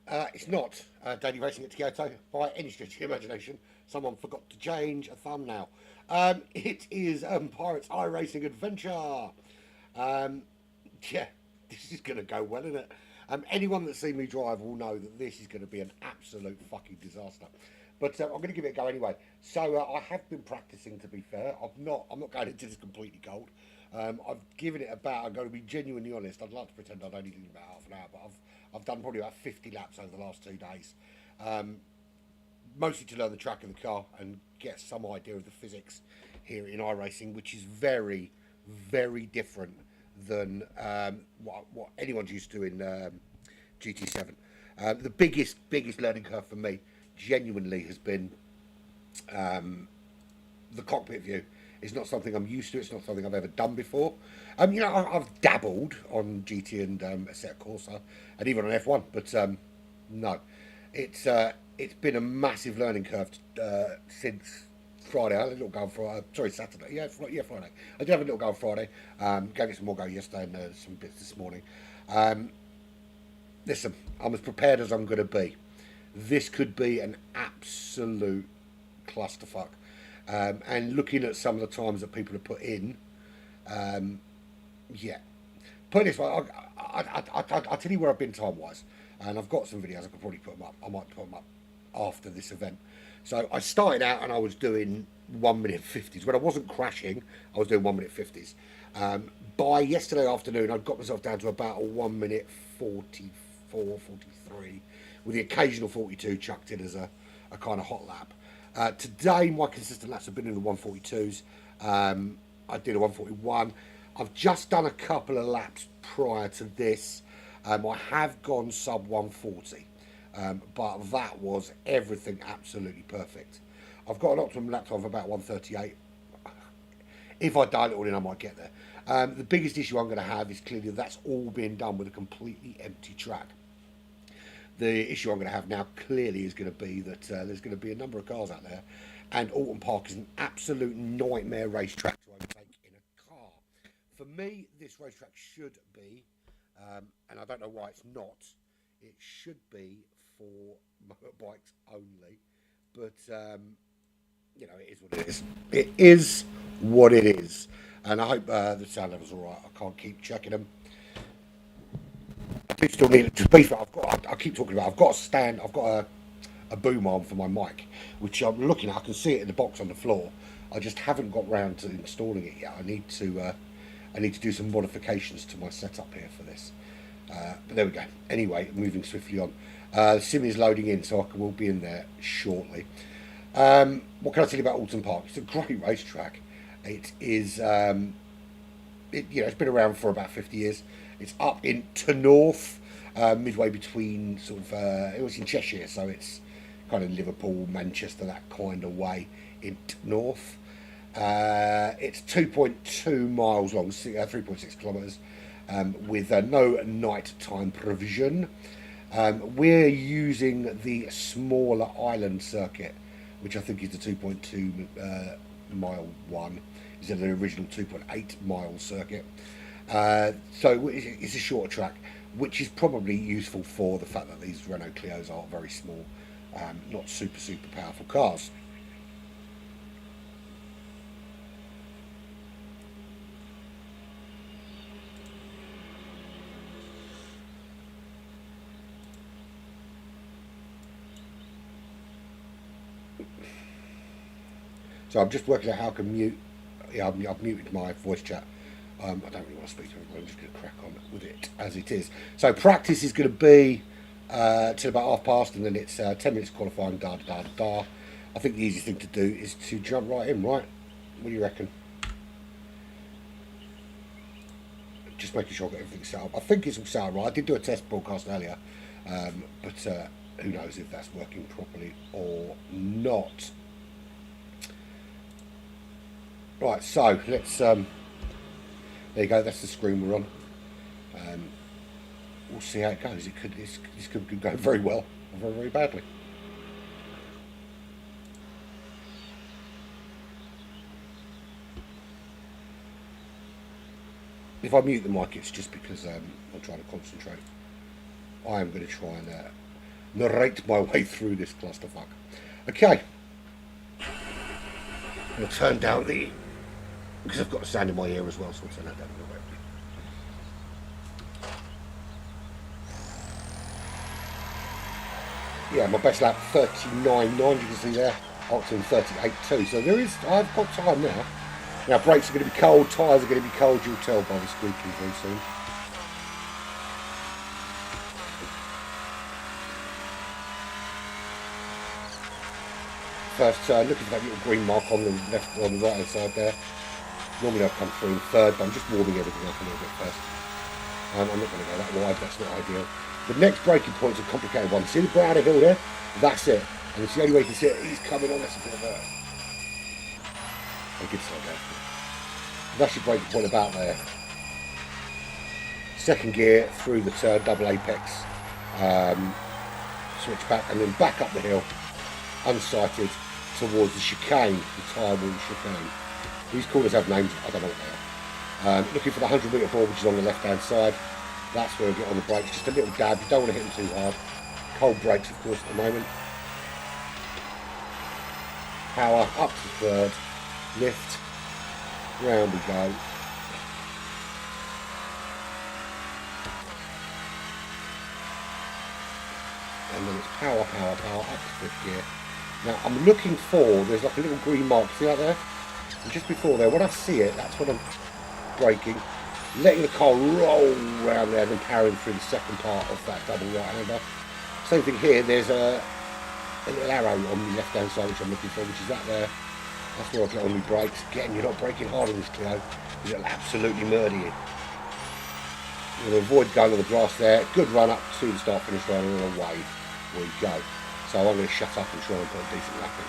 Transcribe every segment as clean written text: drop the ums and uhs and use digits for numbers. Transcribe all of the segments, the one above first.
It's not Daily Racing at Kyoto by any stretch of the imagination. Someone forgot to change a thumbnail. It is Pirate's iRacing Adventure. Um, yeah, this is going to go well, isn't it? Anyone that's seen me drive will know that this is going to be an absolute fucking disaster. But I'm going to give it a go anyway. So I have been practicing. To be fair, I'm not going into this completely cold. I've given it about. I'm going to be genuinely honest. I'd like to pretend I'd only done about half an hour, but I've done probably about 50 laps over the last 2 days. Um, Mostly to learn the track of the car and get some idea of the physics here in iRacing, which is very, very different than what anyone's used to in GT7. The biggest learning curve for me, genuinely, has been the cockpit view. It's not something I'm used to. It's not something I've ever done before. I've dabbled on GT and Assetto Corsa, and even on F1, but no, it's been a massive learning curve since Friday. I had a little go on Friday. Sorry, Saturday. Yeah, Friday. I did have a little go on Friday. Gave it some more go yesterday and some bits this morning. Um, Listen, I'm as prepared as I'm going to be. This could be an absolute clusterfuck. And looking at some of the times that people have put in, yeah. Put it this way, I'll tell you where I've been time wise. And I've got some videos, I could probably put them up. I might put them up after this event. So I started out and I was doing 1 minute 50s. When I wasn't crashing, I was doing 1 minute 50s. By yesterday afternoon, I'd got myself down to about a 1 minute 44, 43, with the occasional 42 chucked in as a kind of hot lap. Today, my consistent laps have been in the 142s. I did a 141. I've just done a couple of laps prior to this. I have gone sub 140, but that was everything absolutely perfect. I've got an optimum lap time of about 138. If I dial it all in, I might get there. The biggest issue I'm going to have is clearly that's all being done with a completely empty track. The issue I'm going to have now clearly is going to be that there's going to be a number of cars out there, and Alton Park is an absolute nightmare racetrack to overtake in a car. For me, this racetrack should be, and I don't know why it's not, it should be for motorbikes only, but you know, it is what it is. It is what it is, and I hope the sound level's all right. I can't keep checking them. I do still need it to be fair. I keep talking about. I've got a stand. I've got a boom arm for my mic, which I'm looking at. I can see it in the box on the floor. I just haven't got round to installing it yet. I need to do some modifications to my setup here for this. But there we go. Anyway, moving swiftly on. The sim is loading in, so I will be in there shortly. What can I tell you about Alton Park? It's a great racetrack. It is. It's been around for about 50 years. It's up into north, midway between sort of. It was in Cheshire, so it's kind of Liverpool, Manchester, that kind of way into north. It's 2.2 miles long, 3.6 kilometres, with no nighttime provision. We're using the smaller island circuit, which I think is the 2.2 mile one. Is the original 2.8 mile circuit. So it's a short track, which is probably useful for the fact that these Renault Clios are very small, not super powerful cars. So I'm just working out how I can mute. Yeah, I've muted my voice chat. I don't really want to speak to everyone. I'm just going to crack on with it as it is. So practice is going to be till about half past, and then it's 10 minutes qualifying. Da da da da. I think the easiest thing to do is to jump right in. Right? What do you reckon? Just making sure I've got everything set up. I think it's all set up right. I did do a test broadcast earlier, but who knows if that's working properly or not. Right, so let's. There you go. That's the screen we're on. Um, we'll see how it goes. This could go very well, or very badly. If I mute the mic, it's just because I'm trying to concentrate. I am going to try and narrate my way through this clusterfuck. Okay. I'm going to turn down the... because I've got a sound in my ear as well, so I'll turn that down a little bit. Yeah, my best lap 39.9, you can see there. Octane 38.2, so I've got time now. Now brakes are going to be cold, tyres are going to be cold, you'll tell by the squeaking very soon. First turn, looking for that little green mark on the left, on the right hand side there. Normally I'll come through in third, but I'm just warming everything up a little bit first. I'm not going to go that wide, that's not ideal. The next braking point's a complicated one. See the brown hill there? That's it. And it's the only way you can see it. He's coming on, that's a bit of a good side there. That's your braking point about there. Second gear through the turn, double apex. Switch back and then back up the hill, unsighted, towards the chicane, the tyre wall chicane. These corners have names, I don't know what they are. Looking for the 100 metre board, which is on the left hand side. That's where we get on the brakes, just a little dab, you don't want to hit them too hard. Cold brakes of course at the moment. Power, up to third, lift, round we go. And then it's power, power, power, up to fifth gear. Now I'm looking for, there's like a little green mark, see that there? And just before there, when I see it, that's when I'm braking, letting the car roll round there, then powering through the second part of that double right-hander. Same thing here, there's a little arrow on the left-hand side, which I'm looking for, which is that there. That's where I get on my brakes. Again, you're not braking hard on this Clio, because it'll absolutely murder you. You're going to avoid going on the grass there. Good run up to the start-finish line, and away we go. So I'm going to shut up and try and put a decent lap in.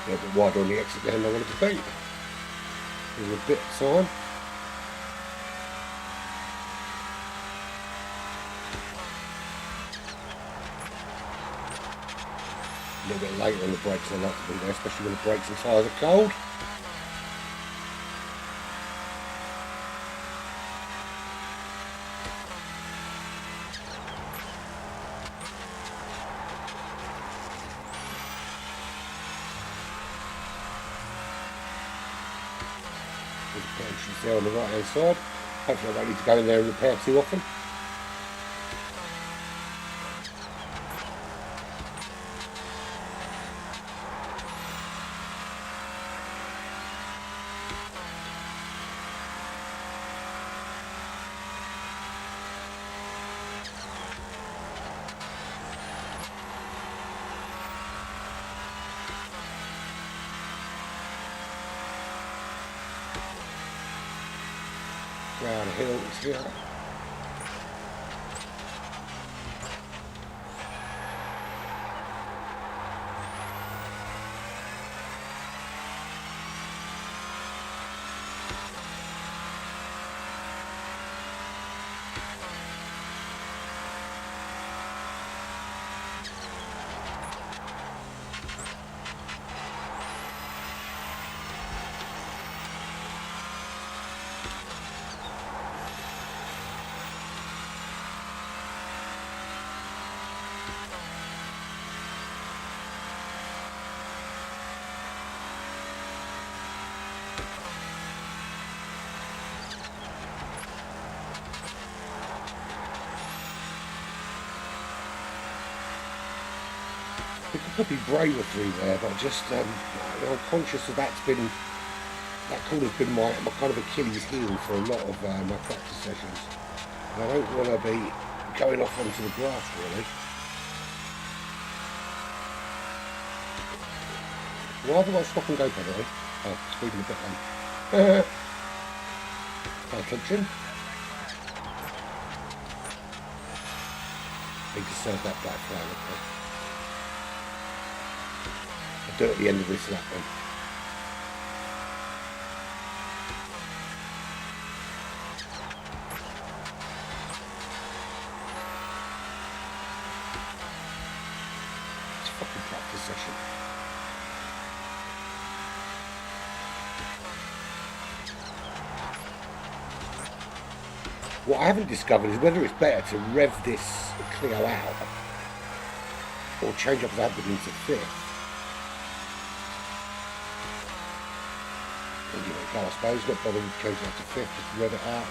A little bit wider on the exit than I wanted to be. There's a bit of time. A little bit later on the brakes I like to be there, especially when the brakes and tyres are cold. She's there on the right hand side. Hopefully I don't need to go in there and repair too often. Round hills here. think I could be braver through there, but just I'm conscious of that corner's been my kind of Achilles heel for a lot of my practice sessions. And I don't want to be going off onto the grass really. Why do I stop and go penalty? Oh, speeding a bit late. Pay attention. Need to serve that black flag, okay. I'll do it at the end of this lap then. It's a fucking practice session. What I haven't discovered is whether it's better to rev this Clio out or change up the output into fifth. And you know, I suppose, not bother with changing up to fifth, just rev it out.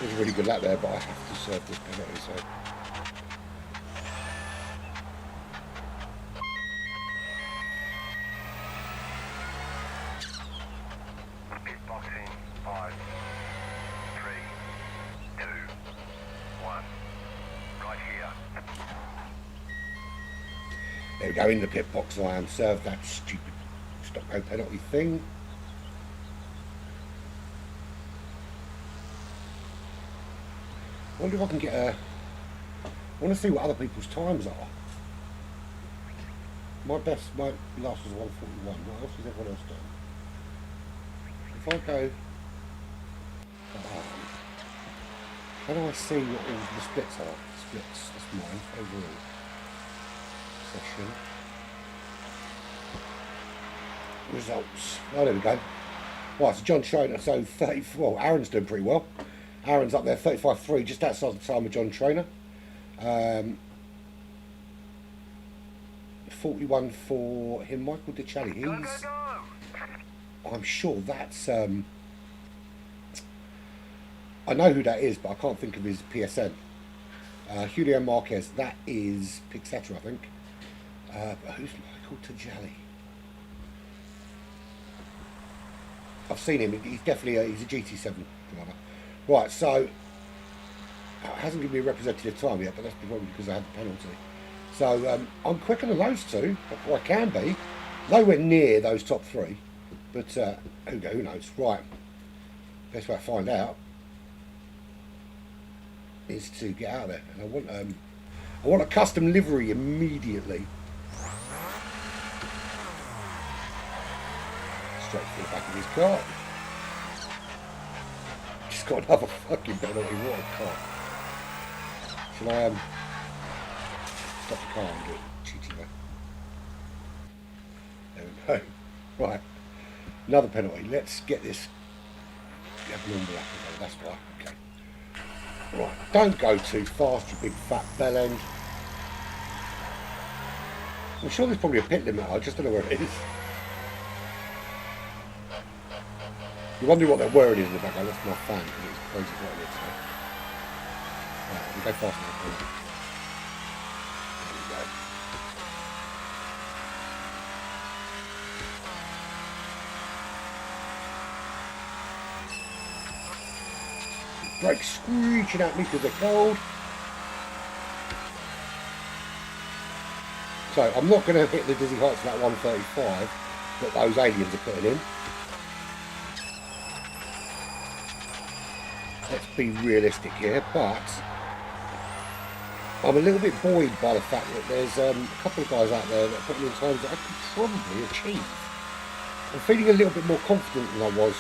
It was a really good lap there, but I have to serve this penalty, so. Boxing 5, 3, 2, 1. Right here. There we go, in the pit box I am. Serve that stupid stop-go penalty thing. I wonder if I can get a... I want to see what other people's times are. My last was 1:41. What else has everyone else done? If I go... how do I see what all the splits are? Splits, that's mine, overall. Session. Results. Oh, there we go. Right, so John Trainer, so 34. Aaron's doing pretty well. Aaron's up there, 35.3, just outside the time of John Trainer. 41 for him, Michael DiCiali. He's... I'm sure that's... I know who that is, but I can't think of his PSN. Julio Marquez, that is Pixetra, I think. But who's Michael DiCiali? I've seen him, he's definitely he's a GT7 driver. Right, so it hasn't given me a representative time yet, but that's probably because I had the penalty. So I'm quicker than those two, or I can be. Nowhere near those top three, but who knows? Right, best way to find out is to get out of there, and I want a custom livery immediately. Straight to the back of his car. Just got another fucking penalty. What a car. Shall I stop the car and do it? Cheating there. There we go. Right. Another penalty. Let's get this abnormal lap. That's why. Okay. Right. Don't go too fast, you big fat bell end. I'm sure there's probably a pit limit. I just don't know where it is. You wonder what they're wearing in the background. That's my fan because it's crazy what it is. So. Right, we go fast enough. There we go. Brakes screeching at me because they're cold. So I'm not going to hit the dizzy heights of that 135 that those aliens are putting in. Let's be realistic here, but I'm a little bit buoyed by the fact that there's a couple of guys out there that are putting in times that I could probably achieve. I'm feeling a little bit more confident than I was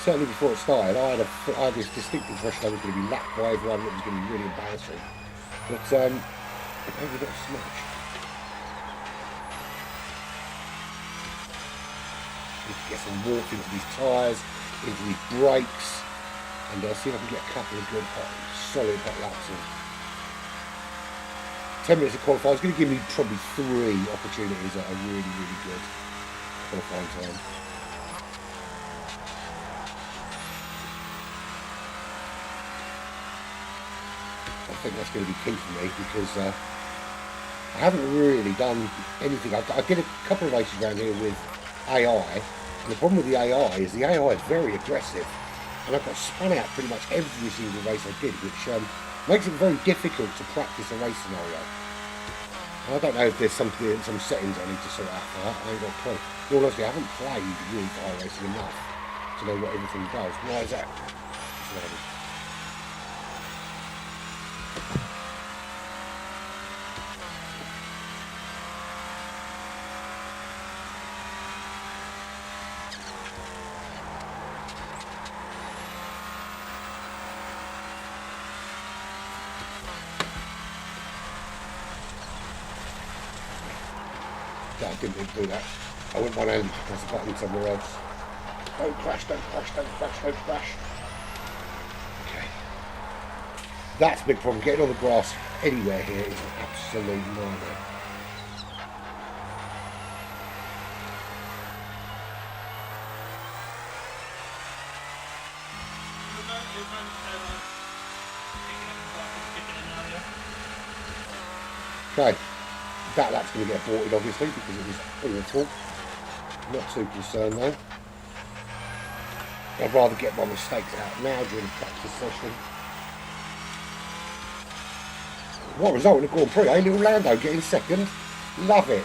certainly before it started. I had this distinct impression I was going to be lapped by everyone, that was going to be really embarrassing. But maybe not so much. Need to get some warmth into these tyres, into these brakes, and see if I can get a couple of good, solid hot laps in. 10 minutes of qualifying is going to give me probably 3 opportunities at a really, really good qualifying time. I think that's going to be key for me because I haven't really done anything. I did a couple of races around here with AI, and the problem with the AI is is very aggressive, and I got spun out pretty much every single race I did, which makes it very difficult to practice a race scenario. And I don't know if there's some settings I need to sort out for that. I ain't got a clue. Well, honestly, I haven't played with iRacing enough to know what everything does. Why is that? I didn't mean to do that. I went one-handed to press the button somewhere else. Don't crash, don't crash, don't crash, don't crash. Okay. That's a big problem. Getting on the grass anywhere here is an absolute nightmare. Okay. That lap's going to get aborted obviously because it was awful. Not too concerned though. I'd rather get my mistakes out now during the practice session. What a result in the Grand Prix, eh? Little Lando getting second. Love it.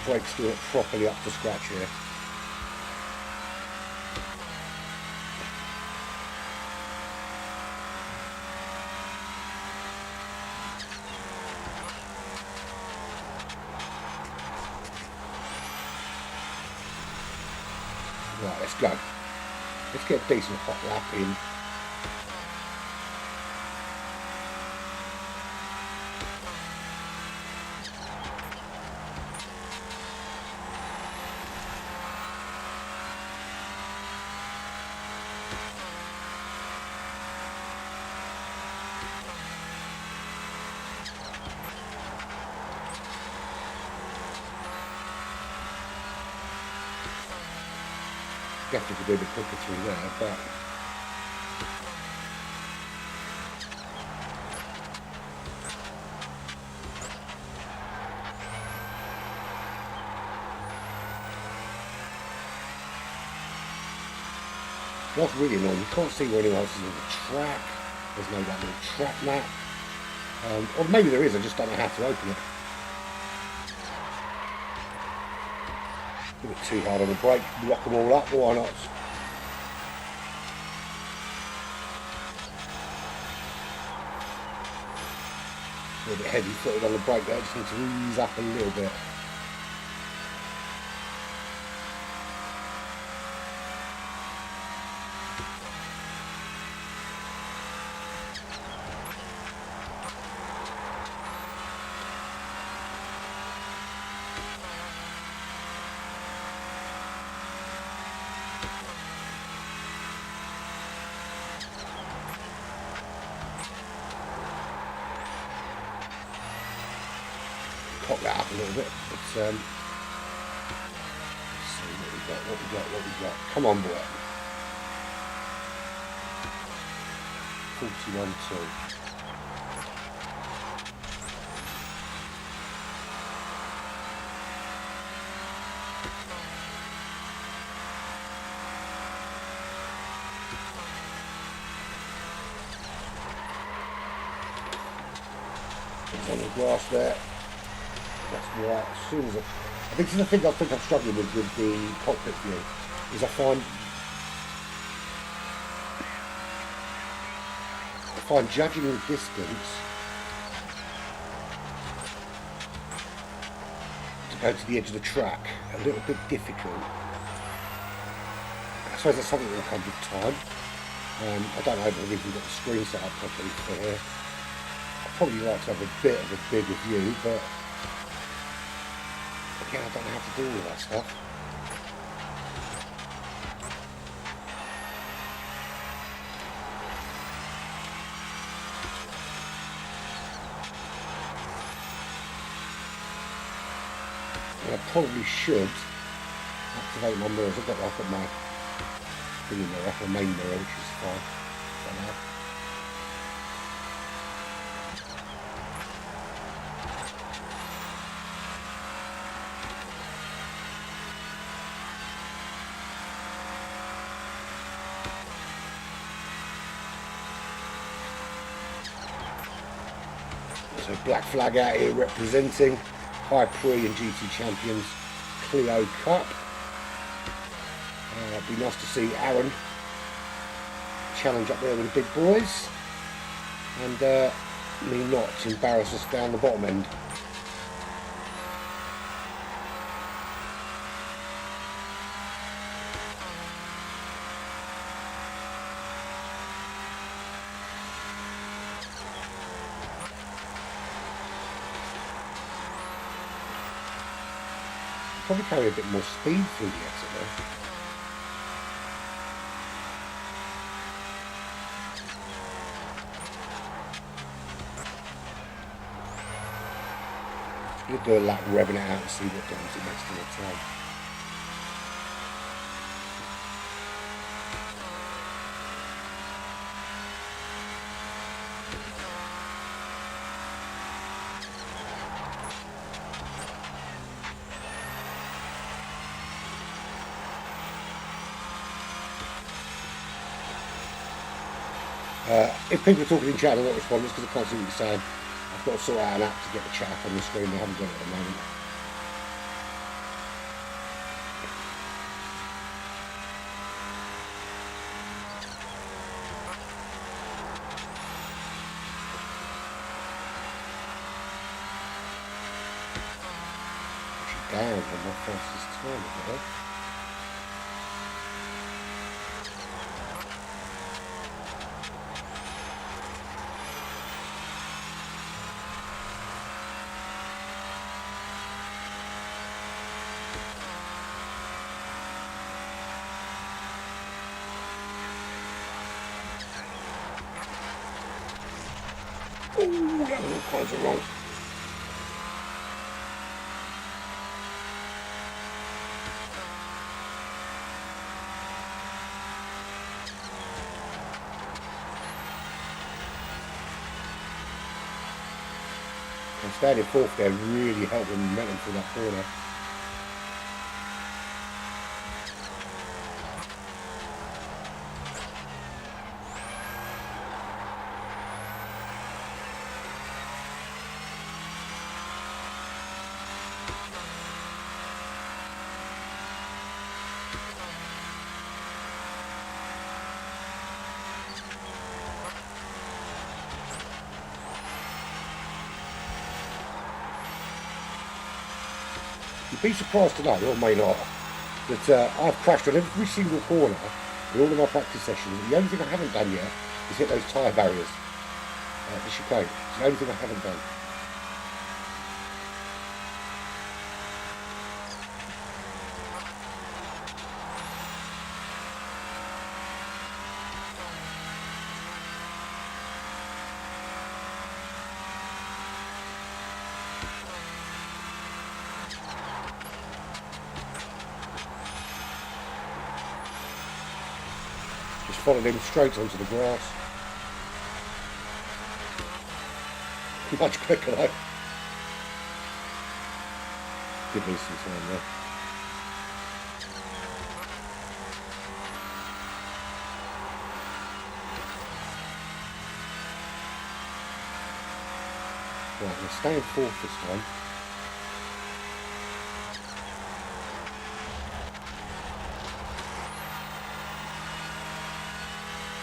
Brakes do it properly up to scratch here. Right, let's go. Let's get a decent hot lap in. Definitely could do a bit quicker through there, but what's really annoying, you can't see where anyone else is on the track. There's no that little track map. Or maybe there is, I just don't know how to open it. A bit too hard on the brake, lock them all up, why not? A little bit heavy footed on the brake there, just need to ease up a little bit. Cock that up a little bit, but let's see what we got. Come on, boy. 41.2. on the grass there. That's right. As soon as I think this is the thing I think I'm struggling with the cockpit view, is I find judging the distance to go to the edge of the track a little bit difficult. I suppose that's something that will come with time. I don't know if I've even got the screen set up properly for here. I'd probably like to have a bit of a bigger view, but again, I don't know how to do all that stuff. And I probably should activate my mirrors. I've got my thing in there, my main mirror, which is fine for now. So black flag out here representing Hyprix and GT Champions Clio Cup. It'd be nice to see Aaron challenge up there with the big boys, and me not embarrass us down the bottom end. Probably carry a bit more speed through the exit there. Just gonna do a lap revving it out and see what comes it next to the time. If people are talking in chat, I'm not responding because I can't see what you're saying. I've got to sort out an app to get the chat up on the screen. I haven't got it at the moment. Actually down on my fastest time at the moment. Ooh, that was all kinds of wrong. And standing fourth there really helped the momentum through that corner. You'd be surprised to know, or may not, that I've crashed on every single corner in all of my practice sessions. The only thing I haven't done yet is hit those tyre barriers, the chicane. It's the only thing I haven't done. Followed him straight onto the grass. Much quicker though. Did lose some time there. Right, I'm going to stay in fourth this time.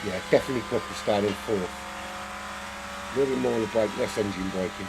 Yeah, definitely quicker staying in fourth. A little bit more on the brake, less engine braking.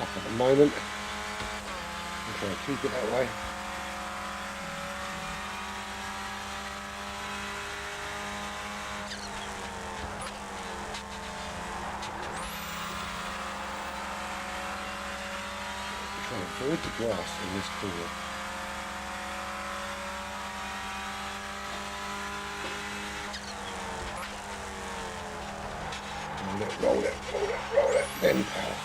Up at the moment. I'm trying to keep it that way. I'm trying to avoid the grass in this corner. Roll it, then power.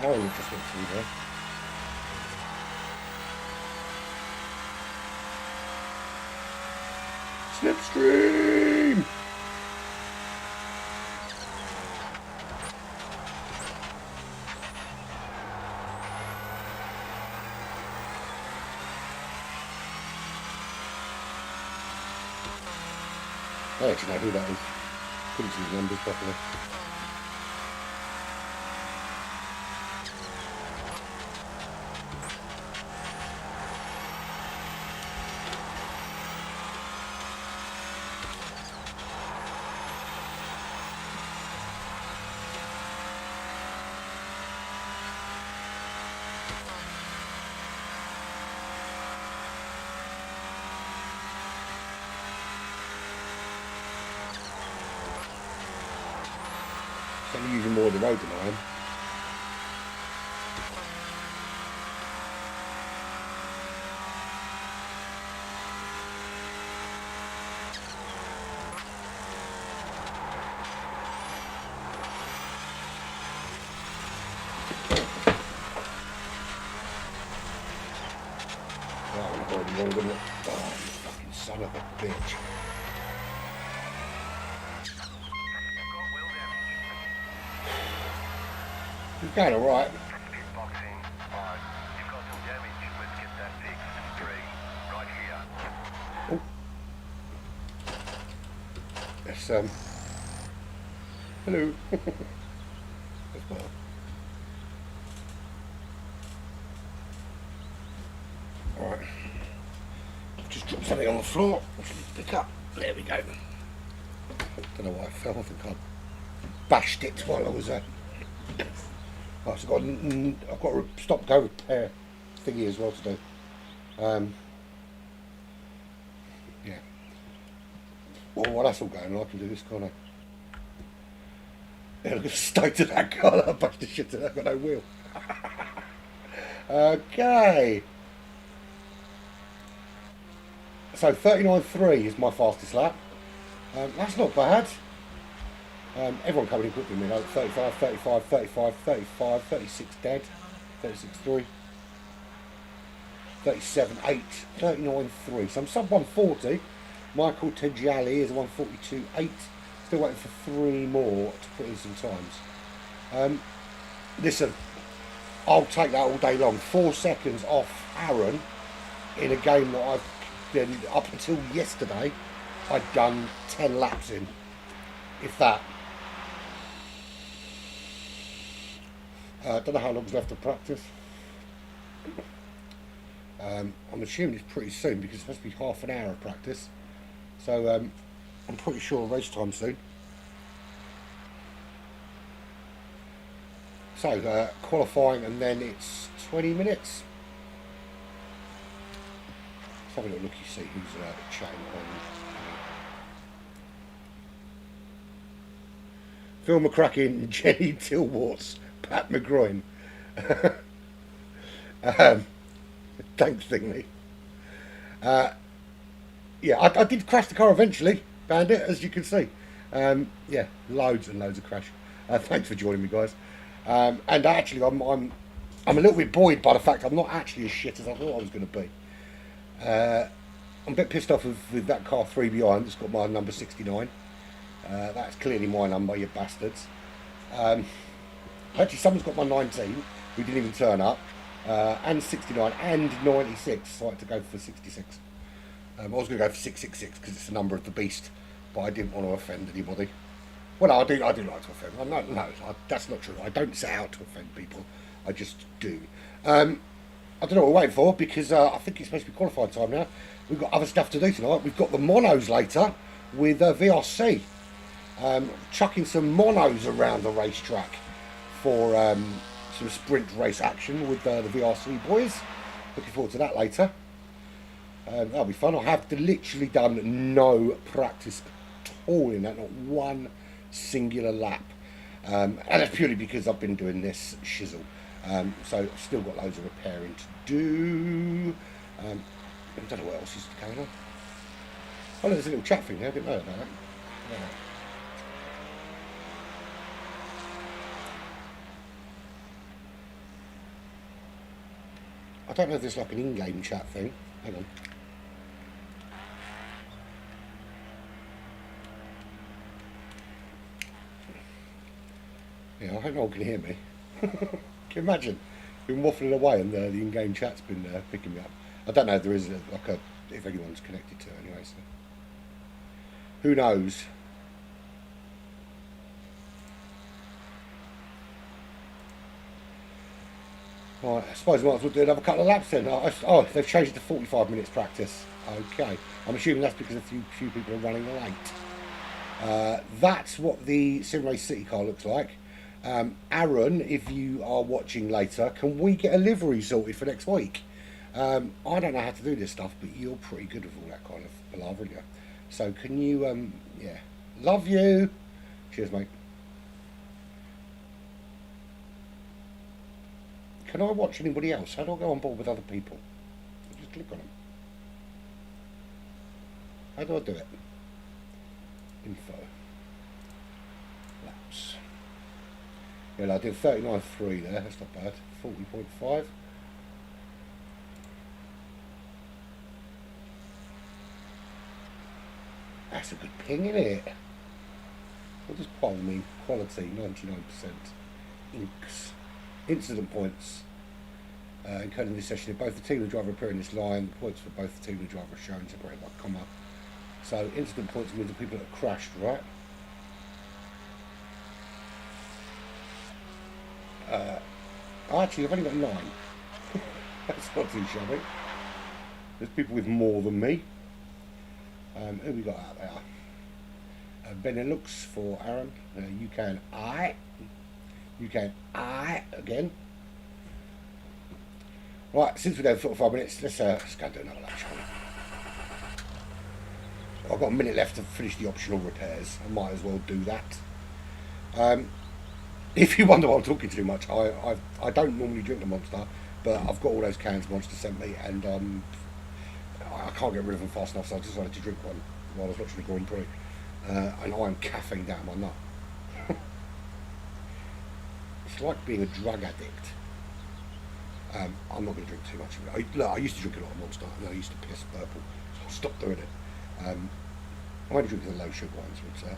How are you just went through there? Slipstream! I actually know who that is. Couldn't see the numbers properly. So I'm using more of the road than I am. Right, I'm going wrong, isn't it? Oh, you fucking son of a bitch. You're going alright. Boxing 5. You've got some damage. Let's get that fixed. 3. Right here. Oh. Yes, hello. That's better. Alright. I've just dropped something on the floor. Which I need to pick up. There we go. Don't know why I fell. I think I bashed it while I was Right, so I've got a stop go repair thingy as well to do. Yeah. Well, while that's all going on, I can do this, can't I? Yeah, look at the state of that car. I bashed the shit to that. I've got no wheel. Okay. So 39.3 is my fastest lap. That's not bad. Everyone coming in quickly with me, 35, 35, 35, 35, 36 dead, 36.3, 37.8, 39.3. So I'm sub 140. Michael Tegiali is 142.8. Still waiting for 3 more to put in some times. Listen, I'll take that all day long. 4 seconds off Aaron in a game that I've been, up until yesterday, I'd done 10 laps in, if that. I don't know how long's left of practice. I'm assuming it's pretty soon because it's supposed to be half an hour of practice. So I'm pretty sure race time soon. So qualifying, and then it's 20 minutes. Let's have a little look. You see who's chatting on. Phil McCracken, Jenny Tilwarts, Pat McGroin. Thanks, Thingy. Yeah, I did crash the car eventually, Bandit, as you can see. Yeah, loads and loads of crash. Thanks for joining me, guys. And actually, I'm a little bit buoyed by the fact I'm not actually as shit as I thought I was going to be. I'm a bit pissed off with that car 3 behind. It's got my number 69. That's clearly my number, you bastards. Actually, someone's got my 19, who didn't even turn up, and 69 and 96, so I had to go for 66. I was going to go for 666 because it's the number of the beast, but I didn't want to offend anybody. Well, no, I do like to offend. No, that's not true. I don't set out to offend people. I just do. I don't know what we're waiting for, because I think it's supposed to be qualified time now. We've got other stuff to do tonight. We've got the monos later with VRC. Chucking some monos around the racetrack for some sprint race action with the VRC boys. Looking forward to that later. That'll be fun. I have literally done no practice at all in that, not one singular lap. And that's purely because I've been doing this shizzle. So I've still got loads of repairing to do. I don't know what else is going on. Oh, there's a little chat thing there. I didn't know about that. Yeah. I don't know if there's like an in-game chat thing. Hang on. Yeah, I hope no one can hear me. Can you imagine? Been waffling away and the in-game chat's been picking me up. I don't know if there is if anyone's connected to it anyway. So who knows? Right, I suppose I might as well do another couple of laps then. Oh, they've changed it to 45 minutes practice. Okay, I'm assuming that's because a few people are running late. That's what the Sim Race City car looks like. Aaron, if you are watching later, can we get a livery sorted for next week? I don't know how to do this stuff, but you're pretty good with all that kind of palaver, aren't you? So can you, yeah, love you. Cheers, mate. Can I watch anybody else? How do I go on board with other people? I just click on them. How do I do it? Info. Laps. Yeah, I did 39.3 there. That's not bad. 40.5. That's a good ping, isn't it? What does pole mean? Quality, 99%. Inks. Incident points. Encoding this session, if both the team and the driver appear in this line, the points for both the team and the driver are shown separated by comma. So incident points means the people that have crashed, right? Actually, I've only got 9. That's not too shabby. There's people with more than me. Who we got out there? Benelux for Aaron. UK and I. UK and I again. Right, since we're down 45 minutes, let's go and do another lap, shall we? I've got a minute left to finish the optional repairs. I might as well do that. If you wonder why I'm talking too much, I don't normally drink the Monster, but I've got all those cans Monster sent me, and I can't get rid of them fast enough, so I decided to drink one while I was watching the Grand Prix. And I'm caffeine down my nut. It's like being a drug addict. I'm not going to drink too much of it. I used to drink a lot of Monster, and I used to piss purple, so I stopped doing it. I'm only drinking the low sugar ones, but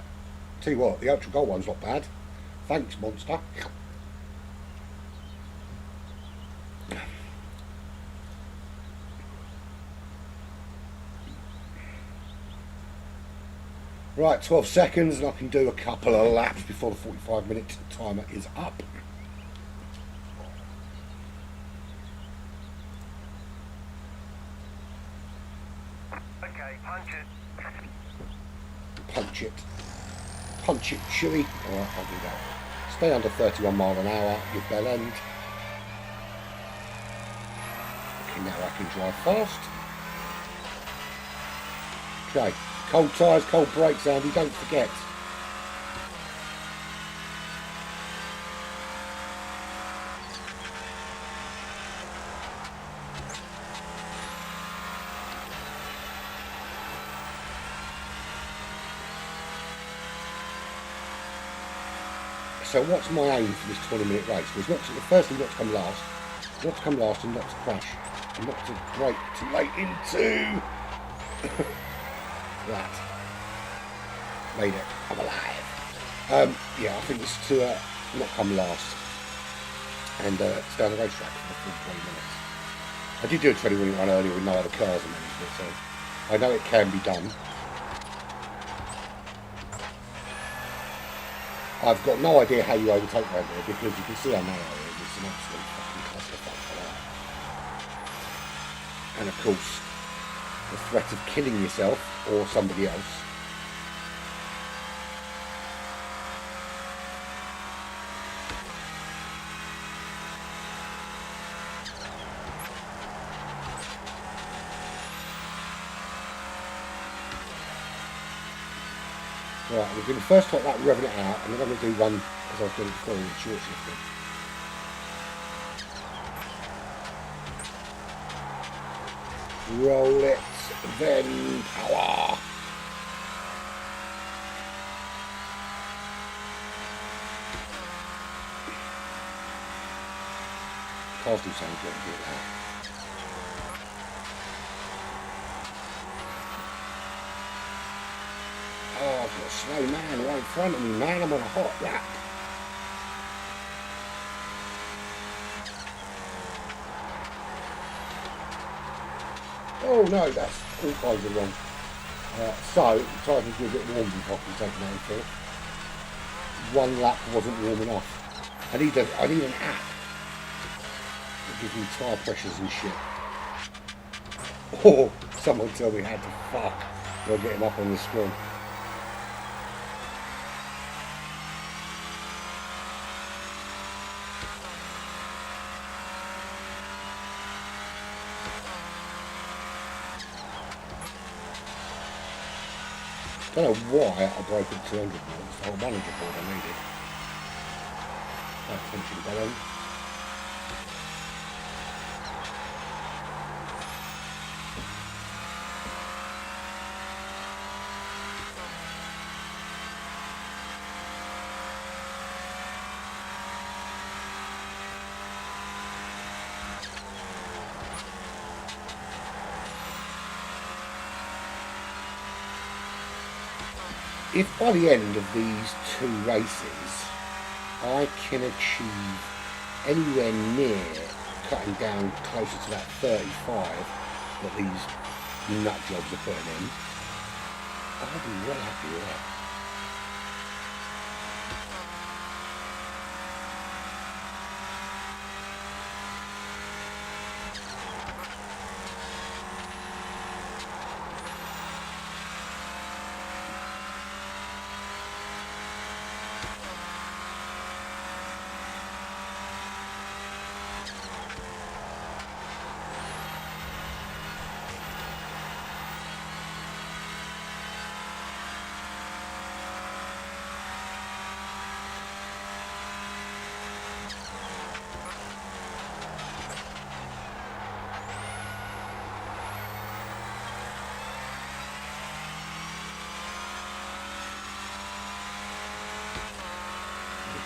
tell you what, the Ultra Gold one's not bad. Thanks, Monster. Right, 12 seconds, and I can do a couple of laps before the 45-minute timer is up. Okay, punch it. Punch it. Punch it, Chewy. Alright, I'll do that. Stay under 31 mile an hour, your bell end. Okay, now I can drive fast. Okay, cold tyres, cold brakes, Andy, don't forget. So what's my aim for this 20-minute race? Well, it's not to, firstly not to come last, not to come last and not to crash, and not to brake too late into that. Made it. I'm alive. Yeah, I think it's to not come last and stay on the racetrack for the full 20 minutes. I did do a 20-minute run earlier with no other cars and everything, so I know it can be done. I've got no idea how you overtake right there because you can see how narrow it is. It's an absolute fucking clusterfuck for that. And of course, the threat of killing yourself or somebody else. Right, we're going to first top that, revving it out, and then I'm going to do one, as I was doing before, with short shifting. Roll it, then power. Cars do sound good to do that. Oh, I've got a slow man right in front of me, man. I'm on a hot lap. Oh no, that's all kinds of wrong. So, the tyres will be a bit warm before I can take them out for. One lap wasn't warm enough. I need an app that gives me tyre pressures and shit. Oh, someone tell me how to fuck. I'll get him up on the screen. I don't know why I broke at 200 volts. Oh, 100 volt I needed. That tension bell end. If by the end of these two races I can achieve anywhere near cutting down closer to that 35 that these nut jobs are putting in, I'll be well happy with that.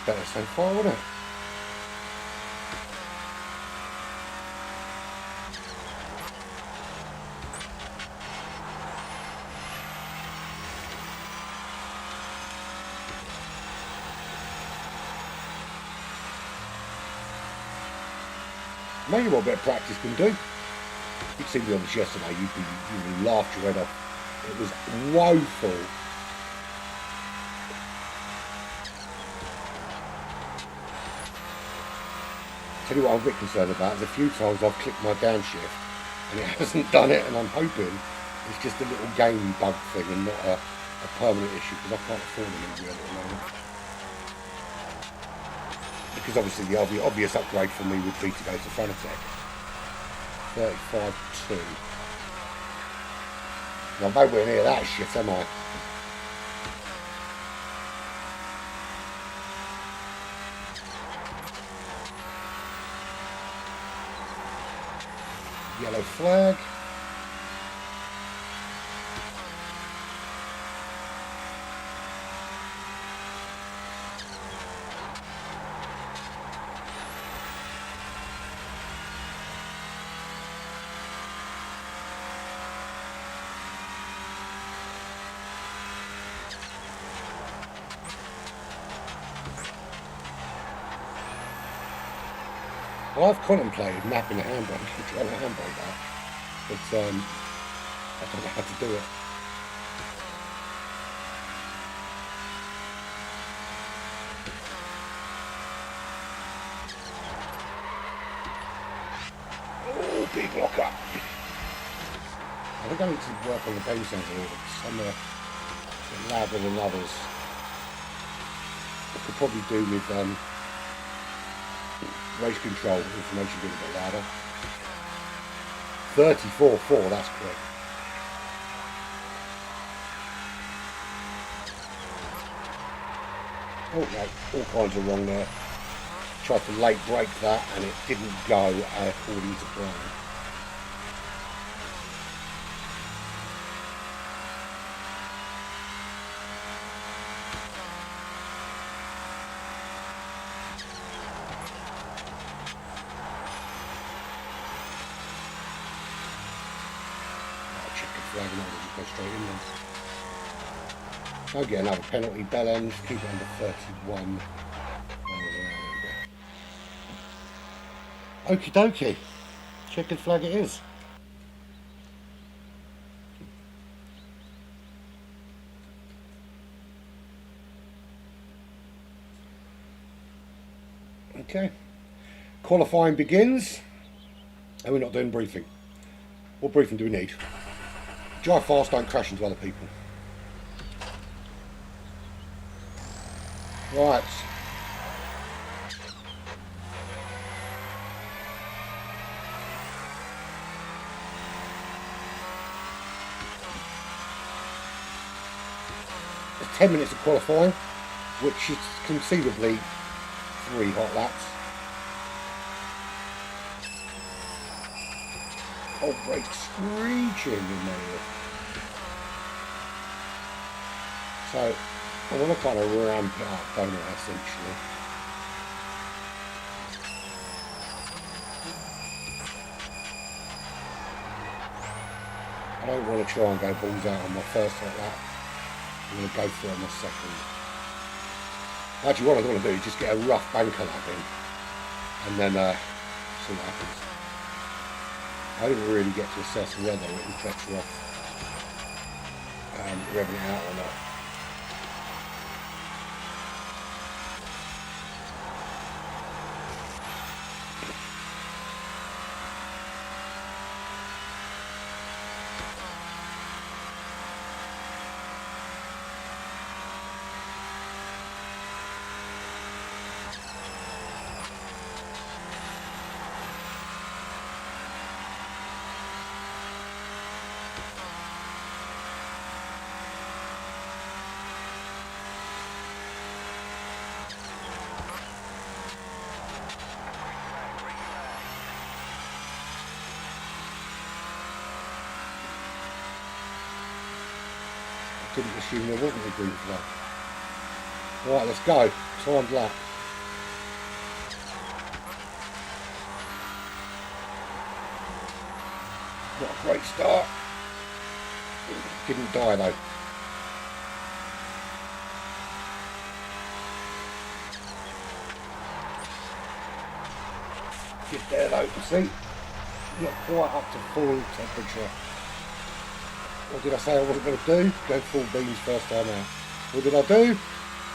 Better so far, wouldn't it? Maybe what a bit of practice can do. You'd seen me on this yesterday, you'd laughed your head off. It was woeful. Tell you what I'm a bit concerned about is a few times I've clicked my downshift and it hasn't done it, and I'm hoping it's just a little game bug thing and not a permanent issue because I can't afford an injury at the moment. because obviously the obvious upgrade for me would be to go to Fanatec. 35.2. I'm nowhere near that shit, am I? Yellow flag. Well, I've contemplated mapping the handbrake, trying to handbrake that, but I don't know how to do it. Oh, big lock up. I think I need to work on the bend sensor a little bit. Some are louder than others. I could probably do with race control information being a bit louder. 34.4, that's quick. Oh no, all kinds of wrong there. Tried to late brake that and it didn't go according to plan. Flag and I'll just go straight in then. I'll get another penalty, bell end, keep it under 31. Okie dokie. Checkered flag it is. Okay. Qualifying begins. And we're not doing briefing. What briefing do we need? Drive fast, don't crash into other people. Right. There's 10 minutes of qualifying, which is conceivably 3 hot laps. Oh, brake screeching in my ear. So, I want to kind of ramp it up, don't I, essentially. I don't want to try and go balls out on my first hot lap. I'm going to go for it on my second. Actually, what I want to do is just get a rough banker lap in, and then see what happens. I didn't really get to assess whether it was better off revving it out or not. Didn't assume there wasn't a green flag. Right, let's go. Timed lap. What a great start. Didn't die though. Get there though, you see. Not quite up to full temperature. What did I say I wasn't going to do? Go full beans first time out. What did I do?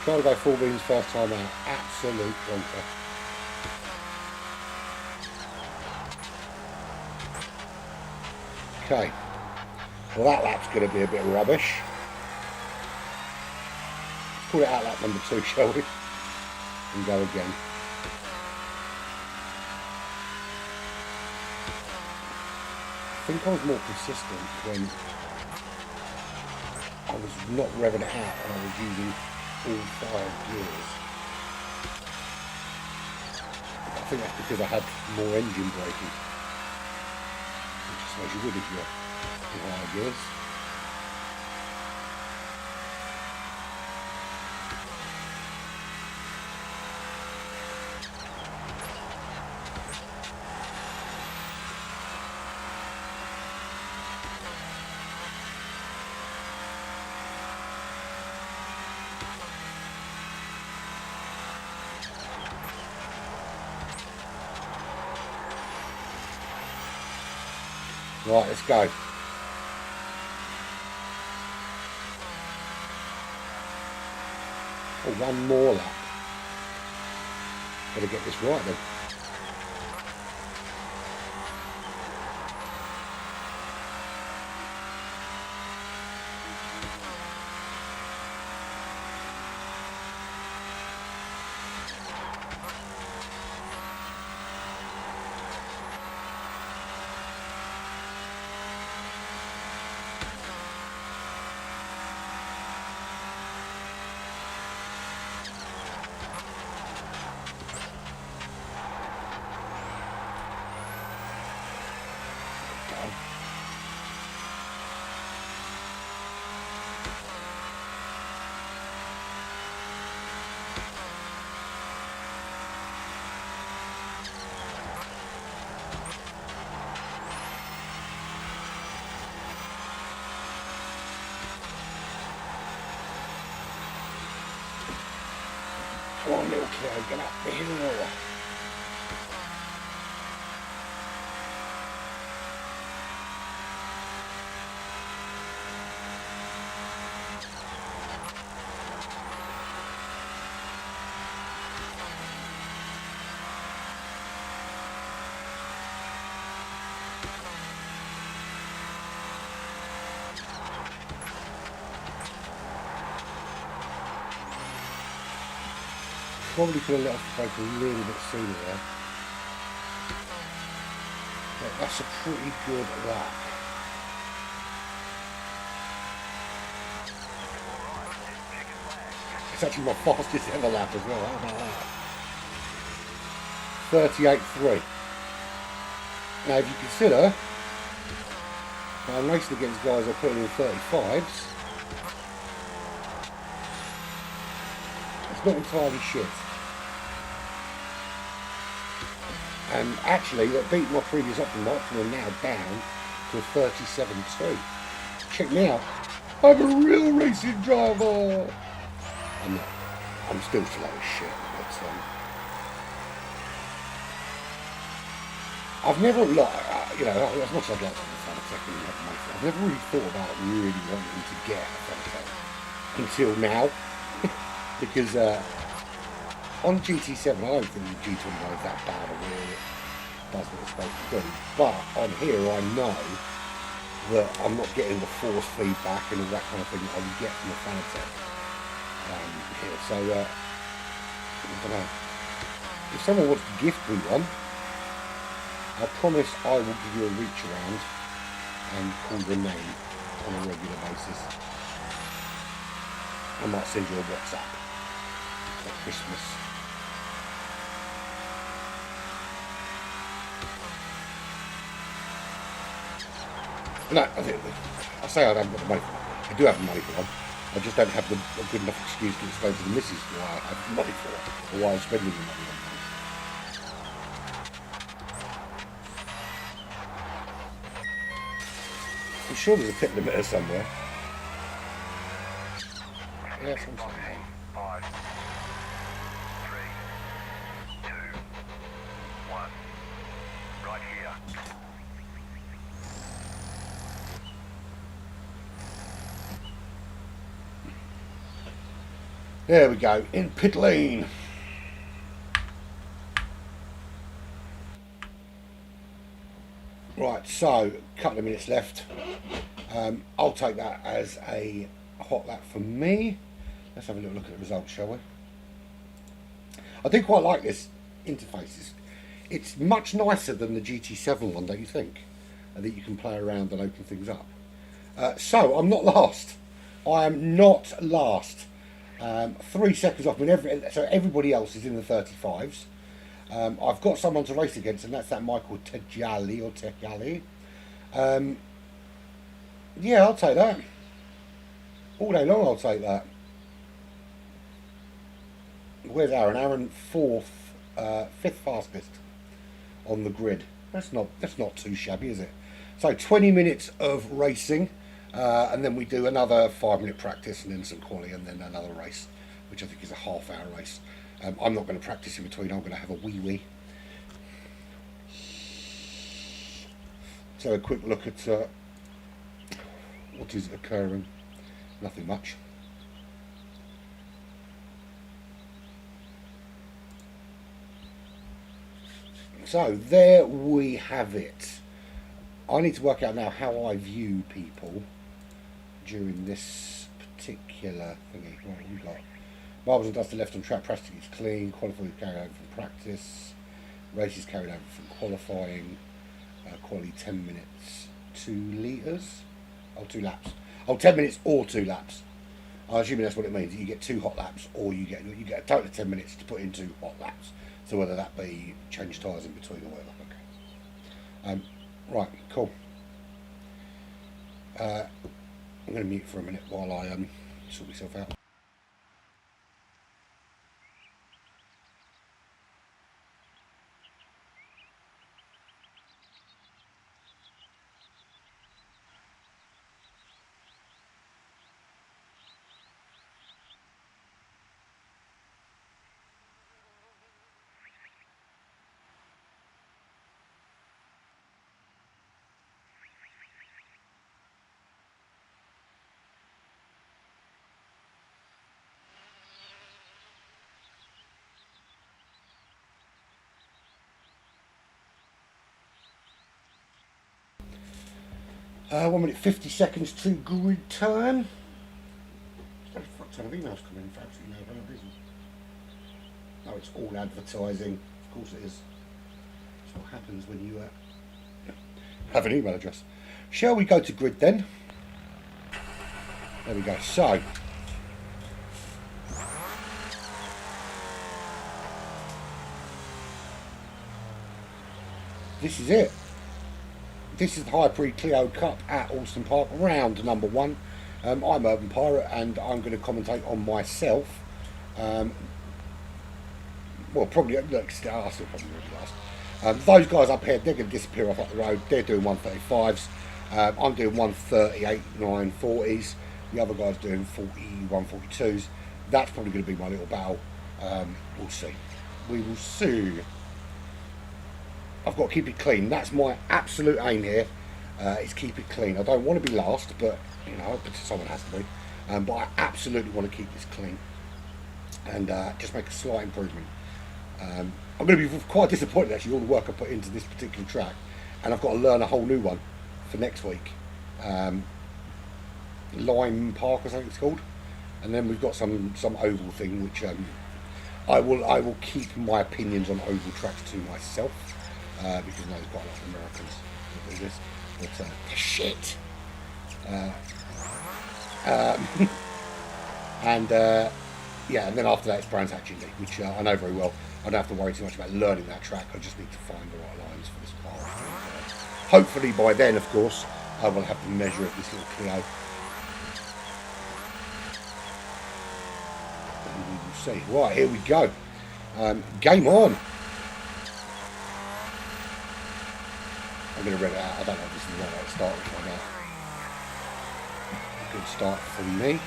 Try to go full beans first time out. Absolute plonker. Okay. Well, that lap's going to be a bit rubbish. Let's call it out lap number 2, shall we? And go again. think I was more consistent when I was not revving it out and I was using all 5 gears. I think that's because I had more engine braking, which I suppose you would if you're in higher gears. Right, let's go. Oh, one more lap. Better get this right then. Come on, little Clio, get up the hill. Probably could have let off the brake a little bit sooner there. But that's a pretty good lap. It's actually my fastest ever lap as well. How about that? 38.3. Now if you consider I'm racing against guys who are putting in 35s, it's not entirely shit. And actually, that beat my previous optimum and now down to a 37.2. Check me out. I'm a real racing driver. I'm not. I'm still slow as shit. But I've never, you know, as much as I'd like to have a Fanatec and have money for it, I've never really thought about really wanting to get a Fanatec until now. Because on GT7, I don't think the G21 is that bad a wheel. It does what it's supposed to do. But on here, I know that I'm not getting the force feedback and all that kind of thing that I would get from a Fanatec here. So, I don't know. If someone wants to gift me one, I promise I will give you a reach around and call your name on a regular basis. I might send you a WhatsApp at Christmas. No, I say I haven't got the money for it. I do have the money for one. I just don't have a good enough excuse to explain to the missus why I have the money for it, or why I'm spending the money on it. I'm sure there's a pit limiter somewhere. Yeah, some sort of thing. 5, 3, 2, 1. Right here. There we go, in pit lane. Right, so a couple of minutes left. I'll take that as a hot lap for me. Let's have a little look at the results, shall we? I do quite like this interface. It's much nicer than the GT7 one, don't you think? that you can play around and open things up. So I'm not last. I am not last. 3 seconds off. So everybody else is in the 35s. I've got someone to race against, and that's that Michael Tejali. Yeah, I'll take that. All day long, I'll take that. Where's Aaron? Aaron fifth fastest on the grid. That's not too shabby, is it? So 20 minutes of racing, and then we do another 5-minute practice, and then some quali, and then another race, which I think is a half-hour race. I'm not going to practice in between. I'm going to have a wee. So a quick look at what is occurring. Nothing much. So there we have it. I need to work out now how I view people during this particular thingy. Right, we got marbles and dust to left on track, practice is clean, qualifying carried over from practice, races carried over from qualifying, quality 10 minutes, 2 litres, 2 laps. 10 minutes or 2 laps. I'm assuming that's what it means. You get 2 hot laps, or you get a total of 10 minutes to put in 2 hot laps. So whether that be change tyres in between or whatever. Okay. Right, cool. I'm going to mute for a minute while I sort myself out. One minute 50 seconds to grid time. There's a fuck ton of emails coming in for absolutely no valid reason. Oh, it's all advertising. Of course it is. That's what happens when you have an email address. Shall we go to grid then? There we go. So, this is it. This is the Hyprix Clio Cup at Alston Park, round number 1. I'm Urban Pirate, and I'm going to commentate on myself. Well, probably, look, I'll still probably be last. Those guys up here, they're going to disappear off up the road. They're doing 135s. I'm doing 138, 940s. The other guy's doing 41, 42s. That's probably going to be my little battle. We'll see. We will see. I've got to keep it clean. That's my absolute aim here. Is keep it clean. I don't want to be last, but you know, someone has to be. But I absolutely want to keep this clean and just make a slight improvement. I'm going to be quite disappointed actually all the work I put into this particular track, and I've got to learn a whole new one for next week. Lime Park or something it's called, and then we've got some oval thing which I will keep my opinions on oval tracks to myself. Because I know there's quite a lot of Americans that do this, but shit. Yeah, and then after that it's Brands Hatching, which I know very well. I don't have to worry too much about learning that track. I just need to find the right lines for this car. Hopefully by then, of course, I will have the measure of this little Clio. And we will see. Right, here we go. Game on. I'm going to read it out. I don't know if this is the right way to start or not. Good start from me.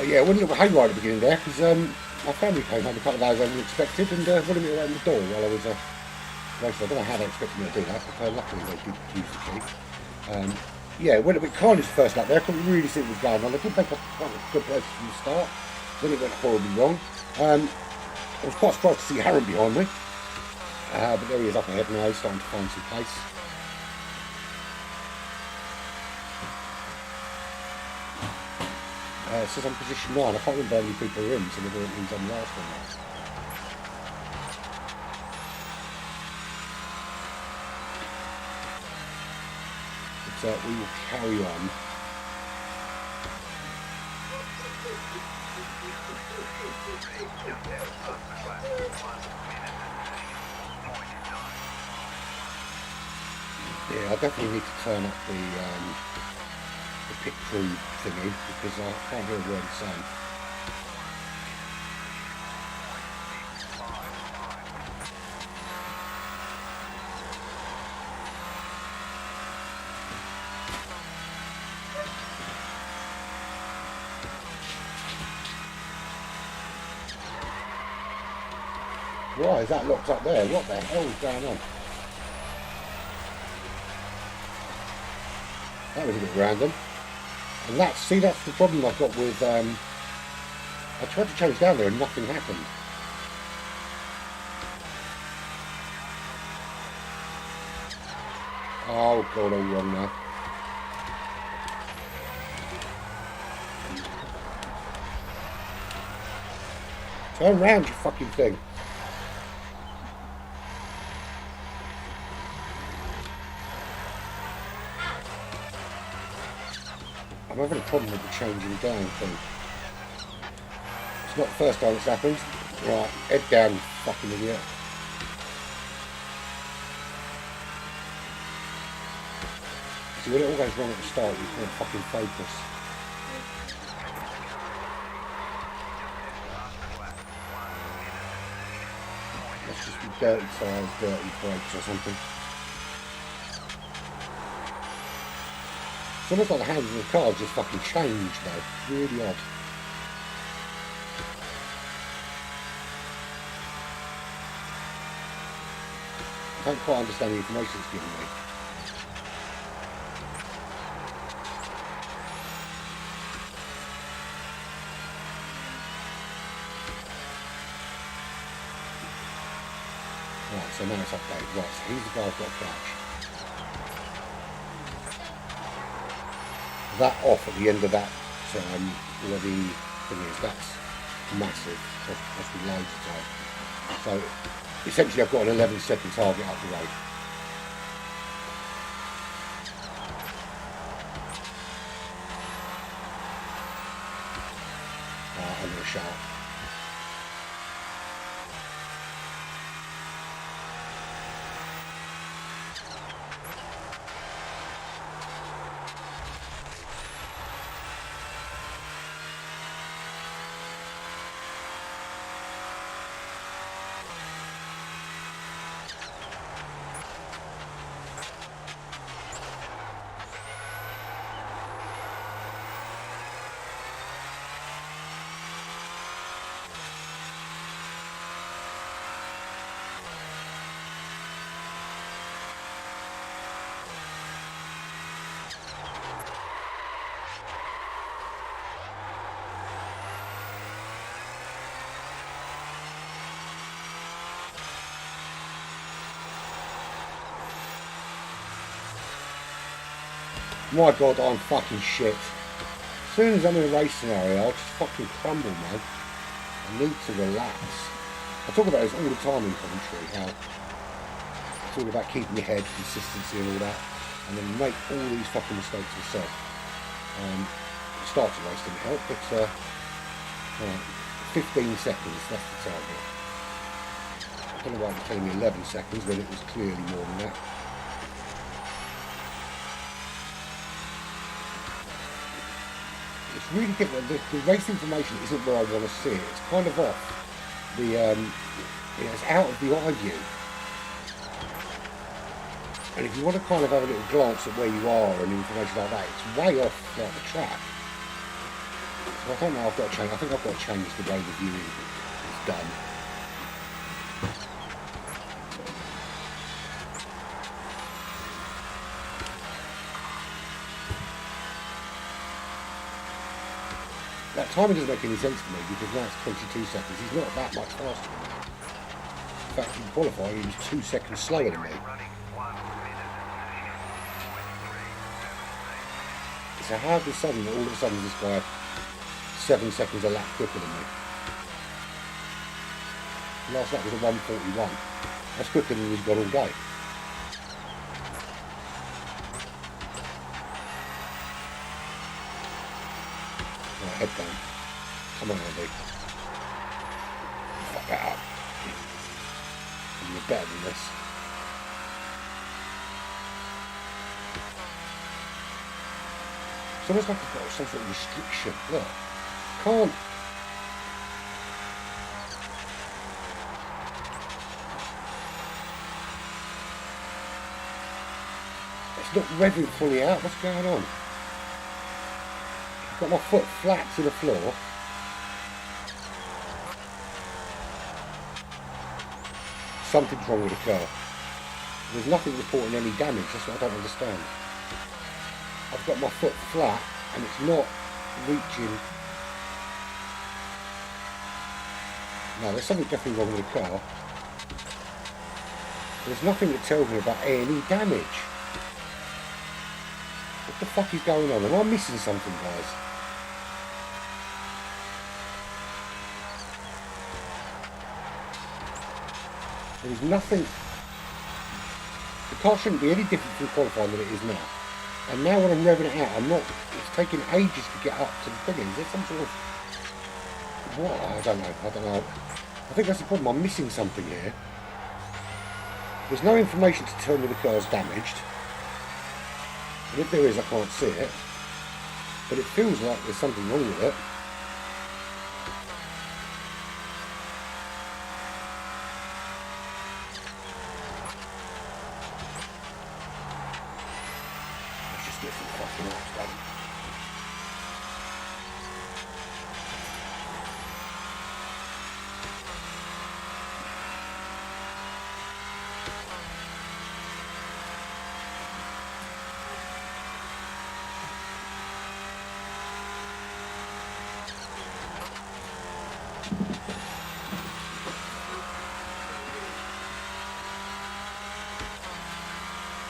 Yeah, it went a little haywire at the beginning there because my family came home a couple of hours later than expected and wanted me around the door while I was racing. I don't know how they expected me to do that, but luckily they did use the key. Yeah, it went a bit carnage first lap there. I couldn't really see what was going on. I did make a good place from the start. Then it went horribly wrong. I was quite surprised to see Harron behind me. But there he is up ahead now. He's starting to find some pace. It says I'm position 9. I can't remember how many people are in, so whether it means I'm last or not. But we will carry on. Yeah, I definitely need to turn up the pit crew thingy because I can't hear a word he's saying. Why is that locked up there? What the hell is going on? That was a bit random. And that's the problem I've got with I tried to change down there and nothing happened. Oh god, all wrong now. Turn round, you fucking thing. I'm having a problem with the changing down thing. It's not the first time it's happened. Right, head down, you fucking idiot. See, when it all goes wrong at the start, you can't fucking focus. Let's just be dirty tyres, dirty brakes or something. It's almost like the handles of the car just fucking changed though. Really odd. I don't quite understand the information it's giving me. Right, so now it's updated. Right, so here's the guy I've got to catch. That off at the end of that, where the thing is, that's massive. That's the loads of time. So essentially I've got an 11-second target up the road. I'm going to shut up. My god, I'm fucking shit. As soon as I'm in a race scenario, I'll just fucking crumble, man. I need to relax. I talk about this all the time in commentary, how it's all about keeping your head, consistency and all that, and then make all these fucking mistakes yourself. Start to race didn't help, but 15 seconds, that's the target. I don't know why it's telling me 11 seconds when it was clearly more than that. It's really different. The race information isn't where I want to see it. It's kind of off. It's out of the eye view. And if you want to kind of have a little glance at where you are and information like that, it's way off like the track. So I don't know, I've got to change, I think I've got to change the way the viewing is done. That timing doesn't make any sense to me because now it's 22 seconds. He's not that much faster than me. In fact, in qualifying, he was 2 seconds slower than me. Running 1 minute and 23.78. So how all of a sudden this guy 7 seconds a lap quicker than me? Last lap was a 1:41. That's quicker than he's got all day. Right, head down. Come on, Andy. Fuck that up. You're better than this. It's almost like I've got some sort of restriction. Look. Can't. It's not revving fully out. What's going on? I've got my foot flat to the floor. Something's wrong with the car. There's nothing reporting any damage. That's what I don't understand. I've got my foot flat and it's not reaching. No, there's something definitely wrong with the car. There's nothing that tells me about any damage. What the fuck is going on? Am I missing something, guys? There's nothing. The car shouldn't be any different from qualifying than it is now. And now when I'm revving it out, I'm not. It's taking ages to get up to the thing. Is there some sort of. What? I don't know. I think that's the problem. I'm missing something here. There's no information to tell me the car's damaged. And if there is, I can't see it. But it feels like there's something wrong with it. Let's just get some fucking laps done.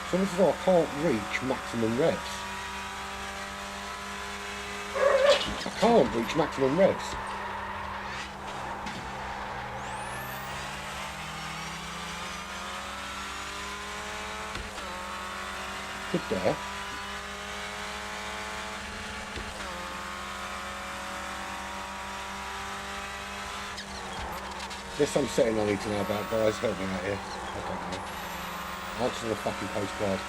So this is why I can't reach maximum revs. I can't reach maximum revs. Good there. There's some setting I need to know about, guys. Help me out here. I don't know. Answer the fucking postcard.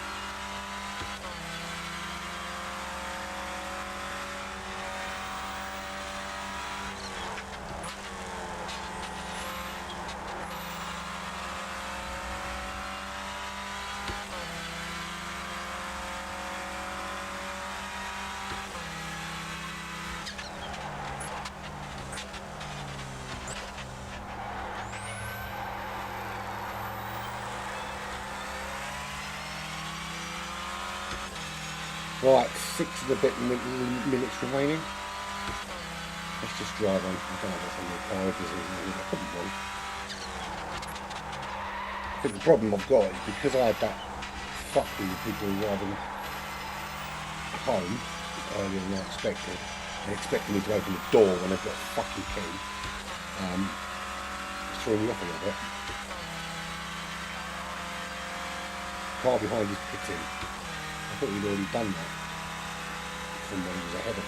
Right, 6 and a bit minutes remaining. Let's just drive on. I don't know what's on the car. I could be wrong. I think the problem I've got is because I had that fucking people arriving home earlier than I expected, and expecting me to open the door when I've got a fucking key, it's throwing me off a little bit. Car behind is pitting. I thought he'd already done that from when he was ahead of me.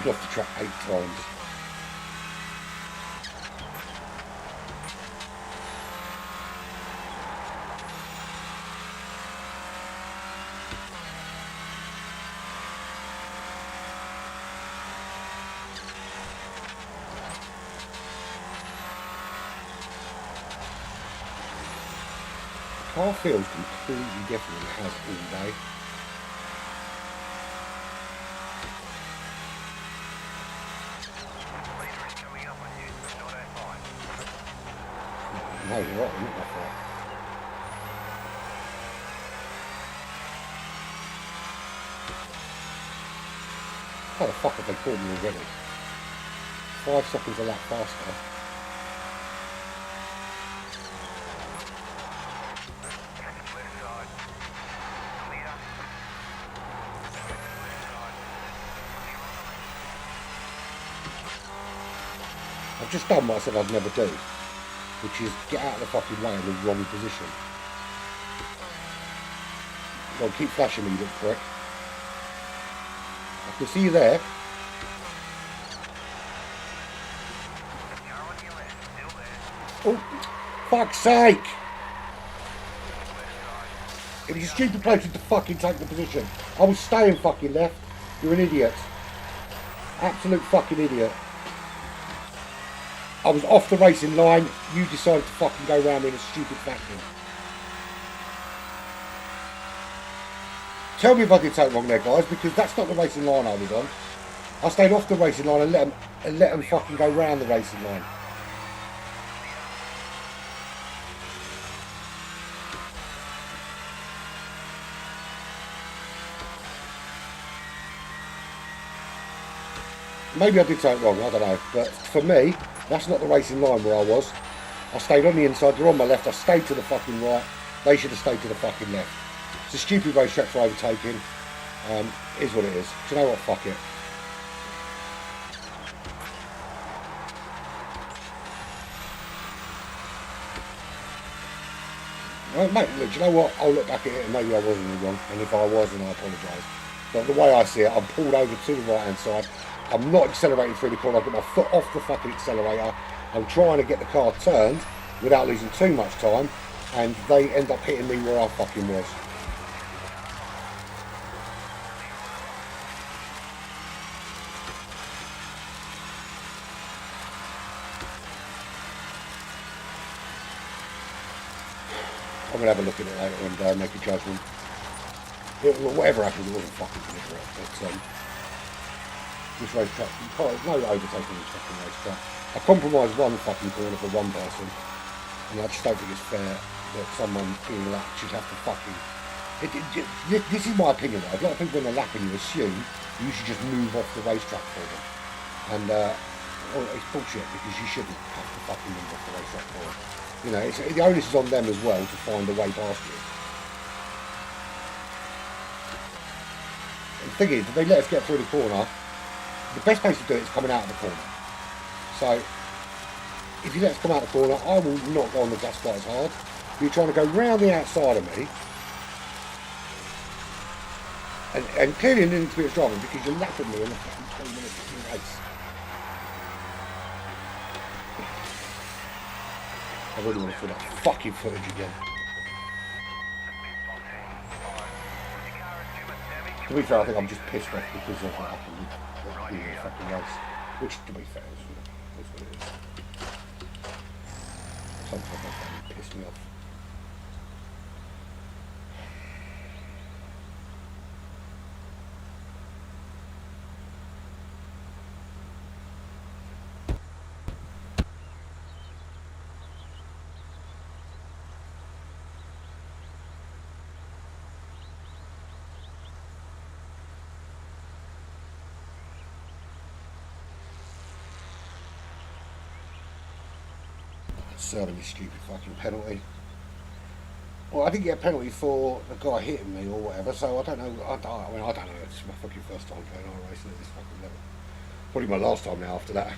Off the track 8 times. car feels completely different than it has all day. Leader is coming up on you, not A5. No, you're right, not that far. How the fuck have they caught me already? 5 seconds a lap faster. Left side. Clear. Left side. Clear on the left. I've just done what I said I'd never do, which is get out of the fucking way in the wrong position. Well, keep flashing me, you little prick. I can see you there. Car on your left, still there. Oh, fuck's sake! Left side. It was a stupid place to fucking take the position. I was staying fucking left. You're an idiot. Absolute fucking idiot. I was off the racing line. You decided to fucking go round me in a stupid fashion. Tell me if I did something wrong there, guys, because that's not the racing line I was on. I stayed off the racing line and let them fucking go round the racing line. Maybe I did something wrong, I don't know. But for me, that's not the racing line where I was. I stayed on the inside, they're on my left, I stayed to the fucking right. They should have stayed to the fucking left. It's a stupid racetrack for overtaking. Is what it is. Do you know what? Fuck it. Well, mate, look, do you know what? I'll look back at it and maybe I wasn't wrong. And if I was, then I apologise. But the way I see it, I'm pulled over to the right hand side. I'm not accelerating through the corner. I've got my foot off the fucking accelerator. I'm trying to get the car turned without losing too much time. And they end up hitting me where I fucking was. I'm going to have a look at it later and make a judgment. Whatever happens, it wasn't fucking deliberate. But this racetrack, no overtaking this fucking racetrack. I compromised one fucking corner for one person, and I just don't think it's fair that someone being lapped should have to fucking... This is my opinion though. A lot of people when they're lapping you assume you should just move off the racetrack for them. And well, it's bullshit because you shouldn't have to fucking move off the racetrack for them. You know, the onus is on them as well to find a way past you. And the thing is, if they let us get through the corner, the best place to do it is coming out of the corner. So, if you let us come out of the corner, I will not go on the gas quite as hard. You're trying to go round the outside of me. And clearly an inexperienced driver because you're lapping me in the fucking 20 minutes of the race. I really want to feel that fucking footage again. To be fair, I think I'm just pissed off because of what happened with the fucking race. Which, to be fair, is what it is. Sometimes that fucking pissed me off. Serving this stupid fucking penalty. Well, I didn't get a penalty for the guy hitting me or whatever, so I don't know. I mean, I don't know. It's my fucking first time playing iRacing at this fucking level. Probably my last time now after that.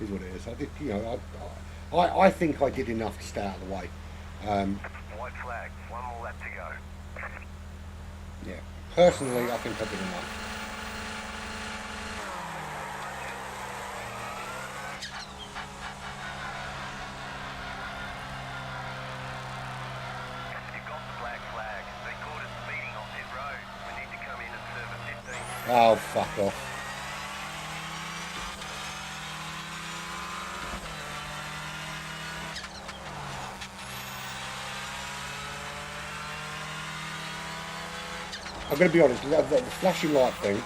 Is what it is. I did, you know, I think I did enough to stay out of the way. White flag, one more lap to go. Yeah. Personally, I think I did enough. Oh, fuck off. I'm going to be honest, the flashing light thing,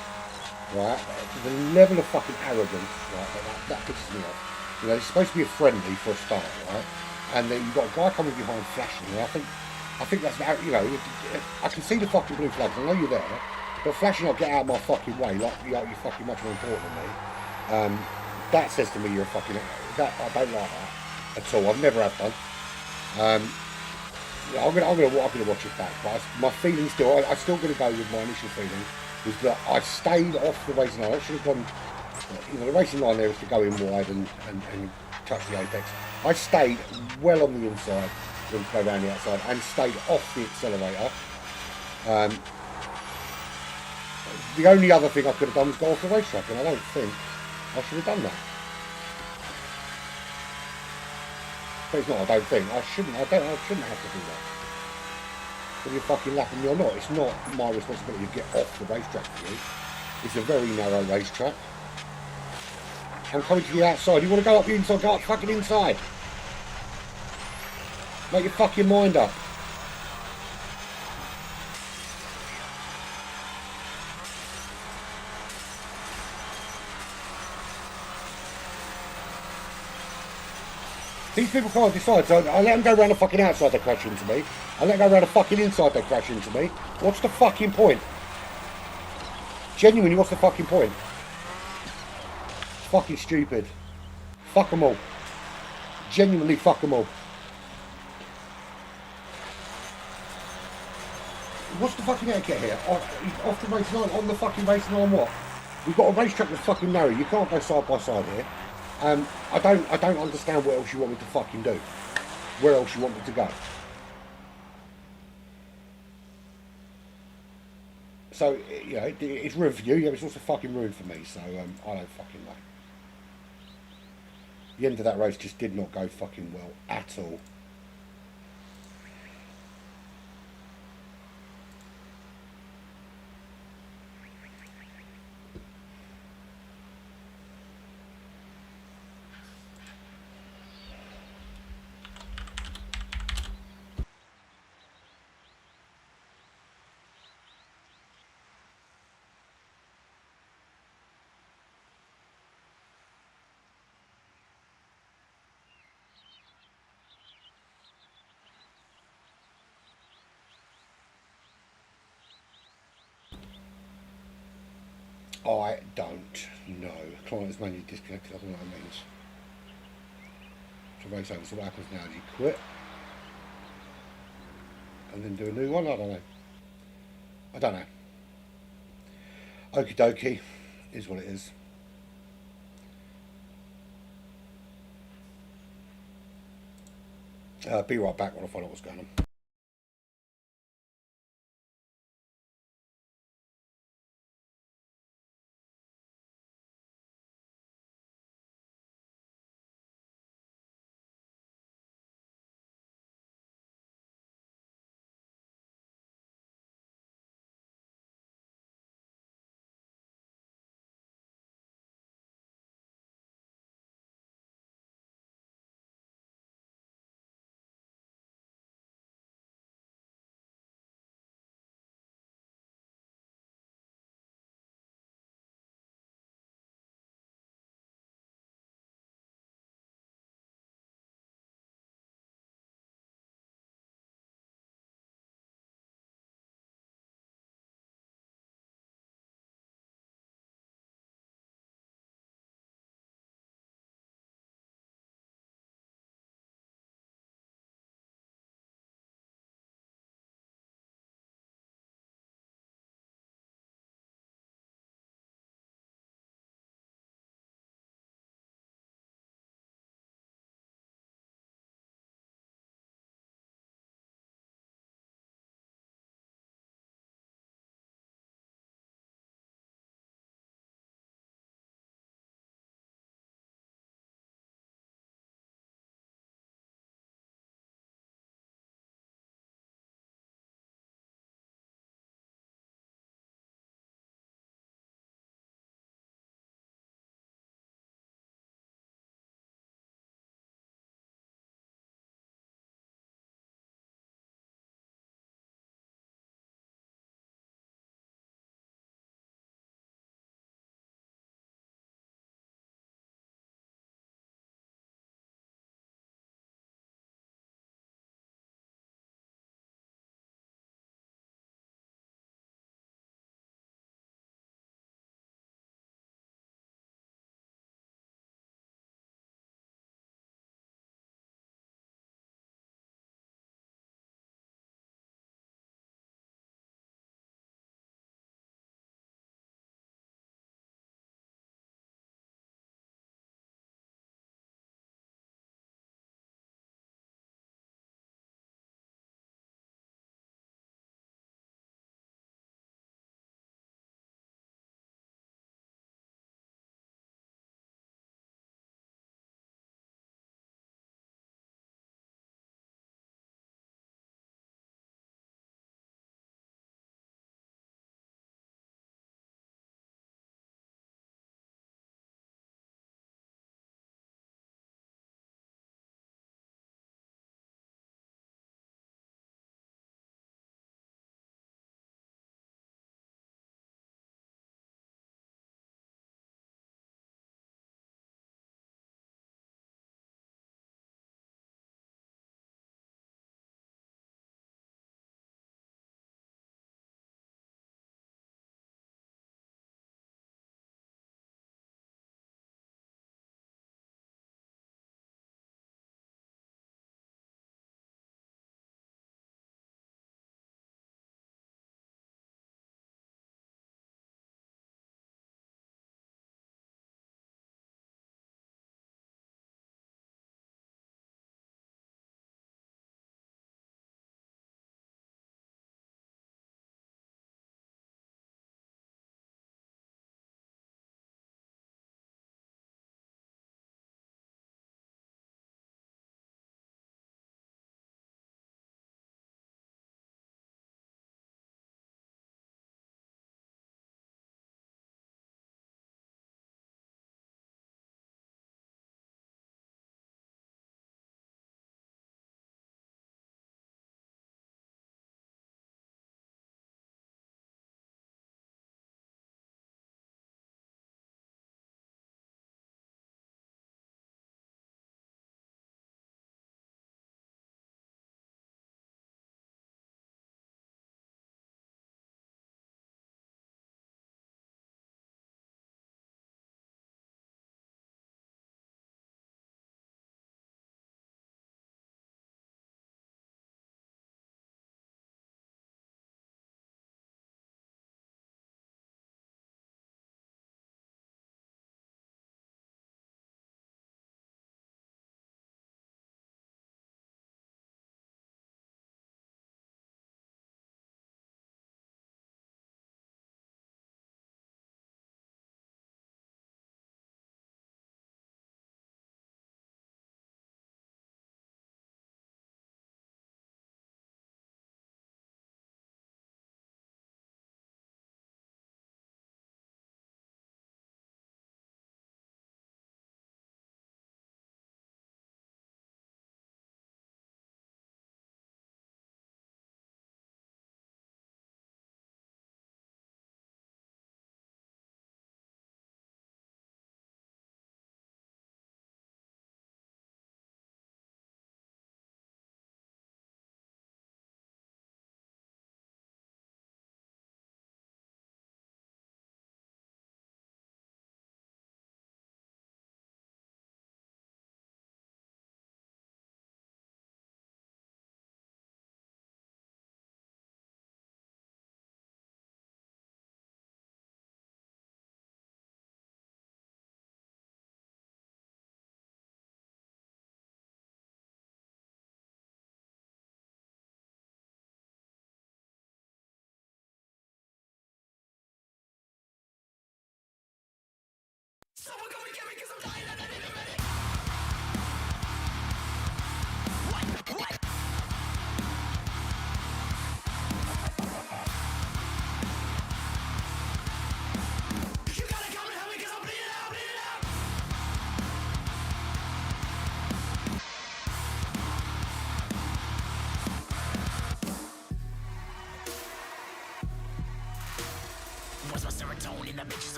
right, the level of fucking arrogance, right, that pisses me off. You know, it's supposed to be a friendly for a start, right? And then you've got a guy coming behind flashing, and I think that's, you know, I can see the fucking blue flags, I know you're there, but flashing up, get out of my fucking way, like you're fucking much more important than me. That says to me you're a fucking, I don't like that at all, I've never have done. Yeah, I'm gonna watch it back, but my feeling still, I'm still gonna go with my initial feeling, was that I stayed off the racing line. I should have gone, you know, the racing line there is to go in wide and touch the apex. I stayed well on the inside than to go around the outside and stayed off the accelerator. The only other thing I could have done was go off the racetrack, and I don't think I should have done that. But it's not, I don't think. I shouldn't have to do that. Whether you're fucking lapping me or not, it's not my responsibility to get off the racetrack for you. It's a very narrow racetrack. I'm coming to the outside. You want to go up the inside, go up fucking inside. Make your fucking mind up. These people can't decide, so I let them go around the fucking outside, they crash into me. I let them go around the fucking inside, they crash into me. What's the fucking point? Genuinely, what's the fucking point? It's fucking stupid. Fuck them all. Genuinely, fuck them all. What's the fucking etiquette here? Off the racing line, on the fucking racing line, what? We've got a racetrack that's fucking narrow. You can't go side by side here. I don't understand what else you want me to fucking do. Where else you want me to go? So, you know, it's ruined for you, yeah, it's also fucking ruined for me, so I don't fucking know. The end of that race just did not go fucking well at all. I don't know. Client is manually disconnected, I don't know what that means. So race over, so what happens now? Do you quit? And then do a new one? I don't know. I don't know. Okie dokie, is what it is. Be right back when I find out what's going on.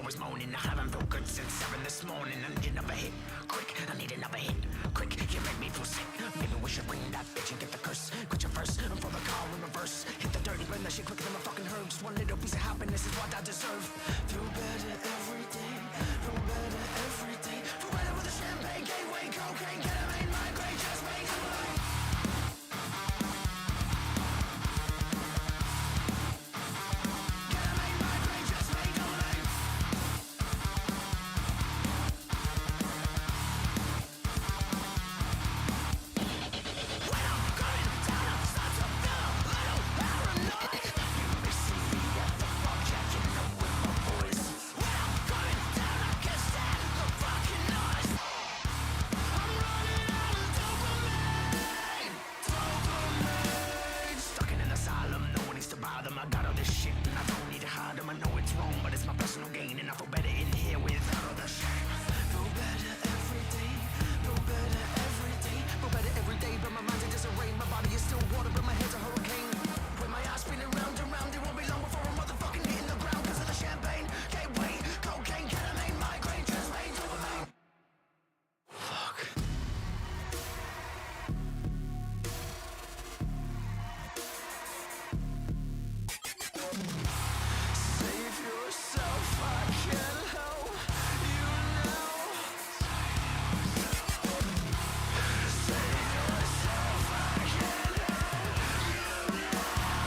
always moaning. I haven't felt good since 7 this morning. I need another hit, quick. I need another hit, quick. You make me feel sick. Maybe we should ring that bitch and get the curse. Quit your first, and for the car in reverse. Hit the dirty, burn that shit quicker than my fucking herb. Just one little piece of happiness is what I deserve. Feel better every day, feel better every day. Feel better with a champagne, gateway, cocaine, ketamine, migraine, just make it right. I got all this shit and I don't need to hide them. I know it's wrong, but it's my personal gain, and I feel better in here without all the shit. Feel better every day, feel better every day, feel better every day, but my mind's in disarray. My body is still water, but my head's a hurricane. With my eyes spinning round and round, it won't be long before I'm motherfucking hitting the ground because of the champagne, gateway, cocaine, ketamine, migraine, transmain, dopamine. Fuck. Save yourself, I can't help you now. Save yourself, I can't help you now.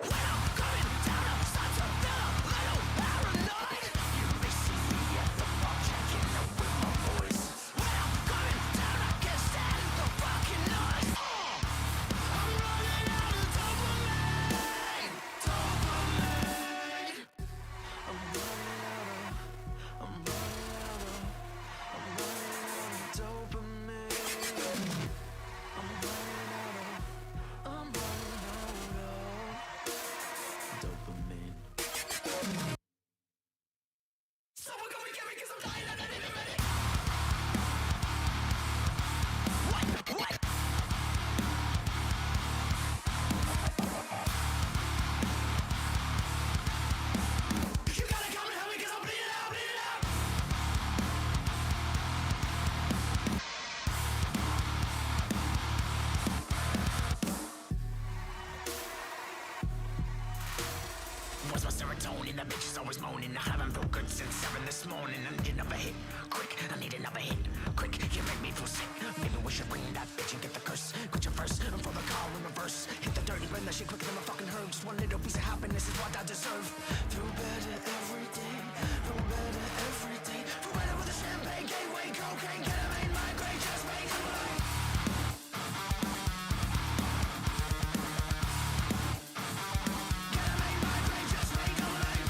When I'm coming down, I'm starting to feel a little paranoid. You may see me at the bar, checking out with my voice. When I'm coming down, I can't stand the fucking noise. I'm running out of dopamine, dopamine. I'm running out of dopamine. I'm running out of dopamine. Someone come and get me 'cause I'm dying and I need a minute. What? You gotta come and help me 'cause I'm bleeding out, bleeding out. What's my serotonin? That bitch is always moaning. I haven't felt good since 7 this morning. I need another hit, quick. I need another hit, quick. You make me feel sick. Maybe we should ring that bitch and get the curse. Quit your first, and for the car in reverse. Hit the dirty, burn that shit quicker than my fucking herb. Just one little piece of happiness is what I deserve. Feel better every day, feel better every day. Feel better with a champagne, gateway, cocaine, ketamine, migraine, just make it right. Ketamine, migraine, just make it right.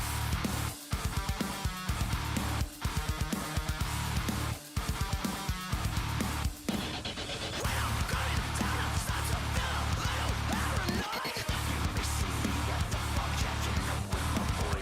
When I'm going down, I'm starting to feel a little paranoid. You may see me at the bar, checking out with my voice.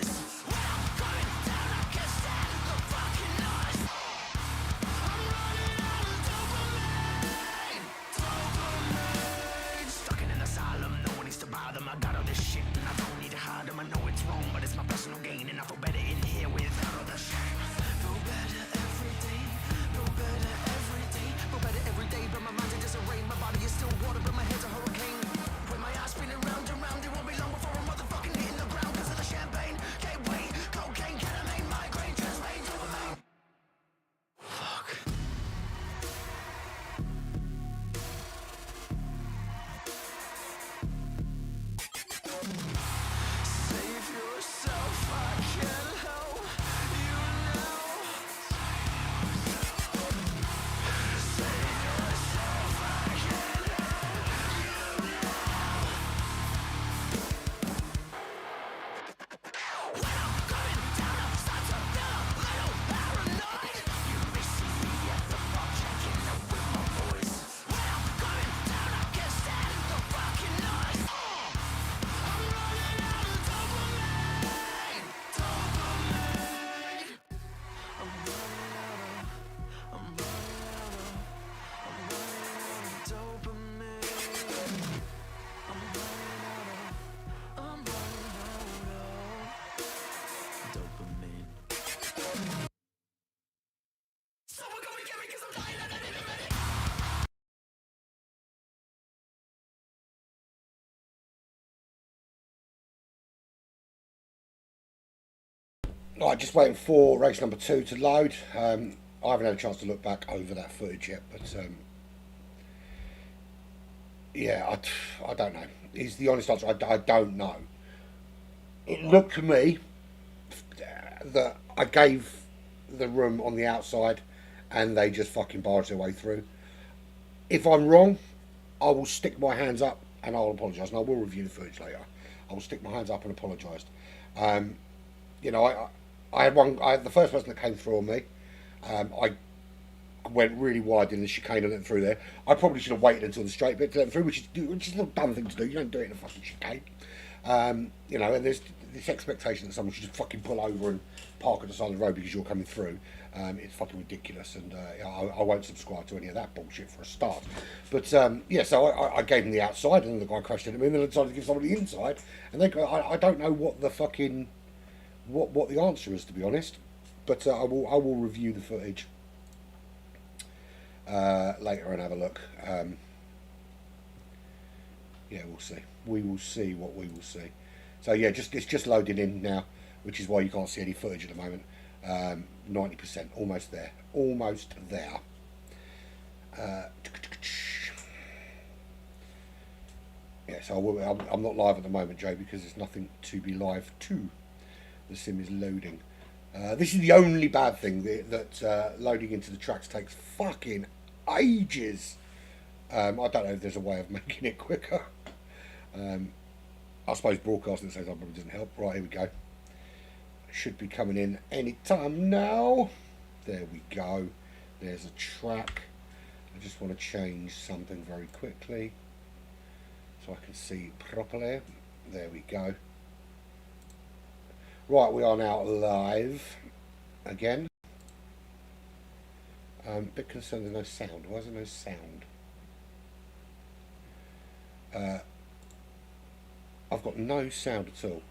Right, just waiting for race number 2 to load. I haven't had a chance to look back over that footage yet, but yeah, I don't know. Is the honest answer. I don't know. It looked to me that I gave the room on the outside and they just fucking barged their way through. If I'm wrong, I will stick my hands up and I'll apologise, and I will review the footage later. I will stick my hands up and apologise. You know, I had one. The first person that came through on me, I went really wide in the chicane and let them through there. I probably should have waited until the straight bit to let them through, which is a dumb thing to do. You don't do it in a fucking chicane. You know, and there's this expectation that someone should just fucking pull over and park at the side of the road because you're coming through. It's fucking ridiculous, and I won't subscribe to any of that bullshit for a start. But yeah, so I gave them the outside, and the guy crashed into me, and then I decided to give somebody the inside, and I don't know what the fucking what the answer is, to be honest. But I will review the footage later and have a look. Yeah, we'll see. We will see what we will see. So yeah, it's just loading in now, which is why you can't see any footage at the moment. 90%, almost there. Yeah, so I'm not live at the moment, Joe, because there's nothing to be live to. The sim is loading. This is the only bad thing that loading into the tracks takes fucking ages. I don't know if there's a way of making it quicker. I suppose broadcasting at the same time probably doesn't help. Right, here we go. Should be coming in any time now. There we go. There's a track. I just want to change something very quickly so I can see properly. There we go. Right, we are now live again. A bit concerned there's no sound. Why is there no sound? I've got no sound at all.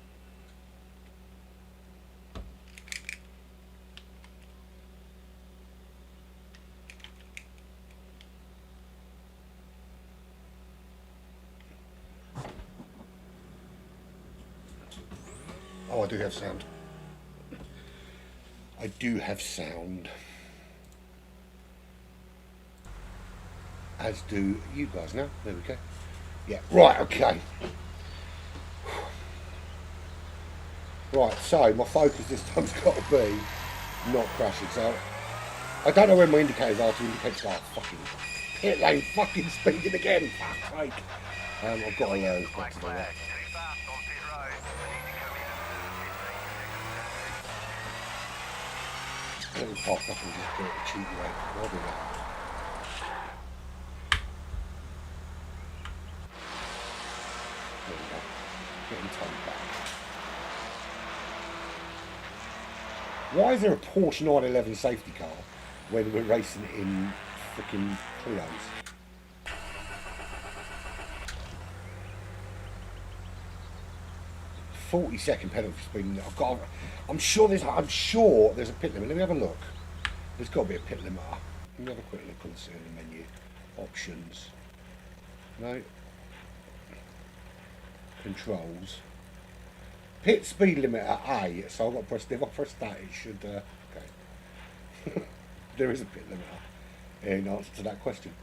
Oh, I do have sound. I do have sound. As do you guys now. There we go. Yeah, right, okay. Right, so my focus this time's got to be not crashing. So I don't know when my indicators are to indicate start. Fucking pit lane, fucking speeding again. Fuck's sake. I've got to learn what to do that. Let me park up and just do it the cheap way. I'll do that. There we go. Getting towed back. Why is there a Porsche 911 safety car when we're racing in freaking Clios? "40-second penalty for speeding." I'm sure there's a pit limit. Let me have a look. There's got to be a pit limiter. Let me have a quick look on the menu. Options. No. Controls. Pit speed limiter A. So I've got to press. If I press that, it should. Okay. There is a pit limiter in answer to that question.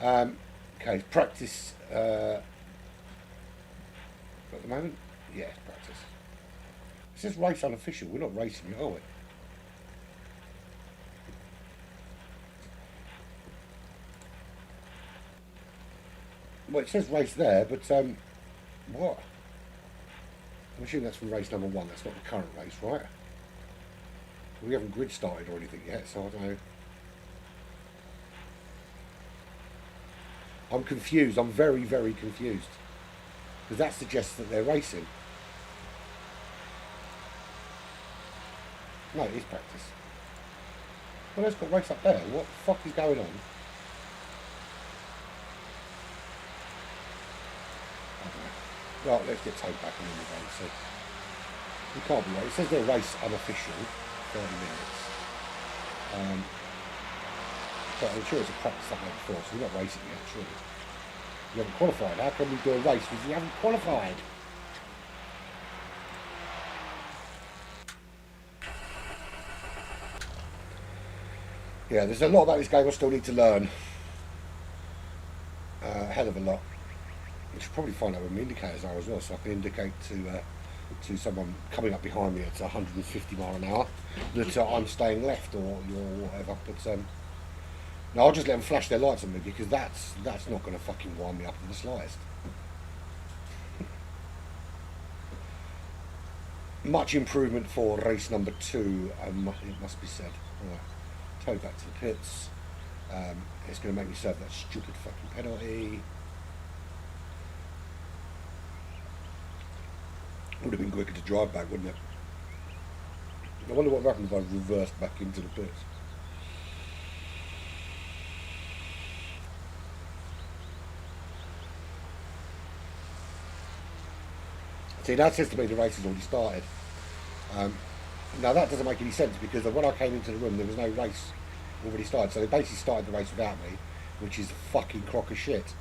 Okay. Practice. At the moment. Yeah, it's practice. It says race unofficial. We're not racing it, are we? Well, it says race there, but what? I'm assuming that's from race number 1. That's not the current race, right? We haven't grid started or anything yet, so I don't know. I'm confused. I'm very, very confused. Because that suggests that they're racing. No, it is practice. Well, let's got race up there. What the fuck is going on? Right, let's get towed back and then we'll go and see. We can't be right. It says they're race unofficial, 30 minutes. But I'm sure it's a practice like that before, so we're not racing yet, surely. You haven't qualified. How can we do a race if you haven't qualified? Yeah, there's a lot about this game I still need to learn. A hell of a lot. I should probably find out what my indicators are as well, so I can indicate to someone coming up behind me at 150 mile an hour that I'm staying left or whatever. But no, I'll just let them flash their lights at me because that's not going to fucking wind me up in the slightest. Much improvement for race number 2, it must be said. Right, toe back to the pits. It's going to make me serve that stupid fucking penalty. Would have been quicker to drive back, wouldn't it? I wonder what happened if I reversed back into the pits. See, that says to me the race has already started. Now that doesn't make any sense because when I came into the room there was no race already started. So they basically started the race without me, which is a fucking crock of shit.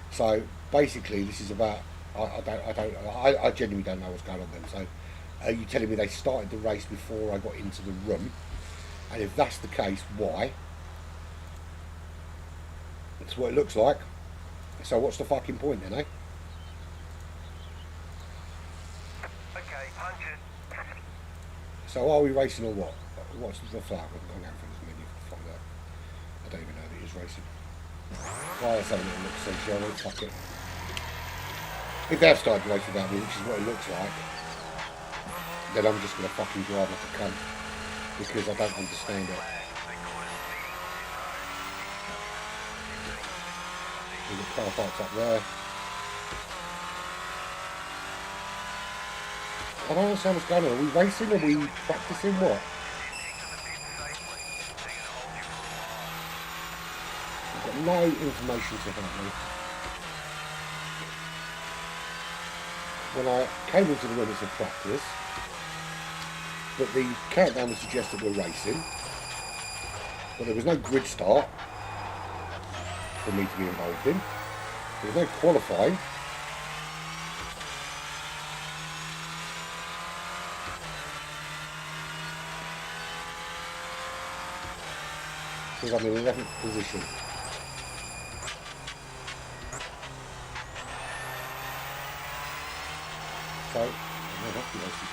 So basically this is about, I genuinely don't know what's going on then. So are you telling me they started the race before I got into the room? And if that's the case, why? That's what it looks like. So what's the fucking point then, eh? Okay, punch it. So are we racing or what? What's the flag? I'm going out for this menu. Fuck that. I don't even know that it is racing. Well, let's have a little look, see, shall we? Fuck it. If they've started the race without me, which is what it looks like, then I'm just going to fucking drive like a cunt because I don't understand it. There's a car parked up there. I don't understand what's going on. Are we racing? Are we practicing? What? I've got no information to help me. When I came into the room, it's a practice, but the countdown would suggest that we're racing, but there was no grid start for me to be involved in. There was no qualifying. Because I'm in 11th position. So, I'm not happy racing.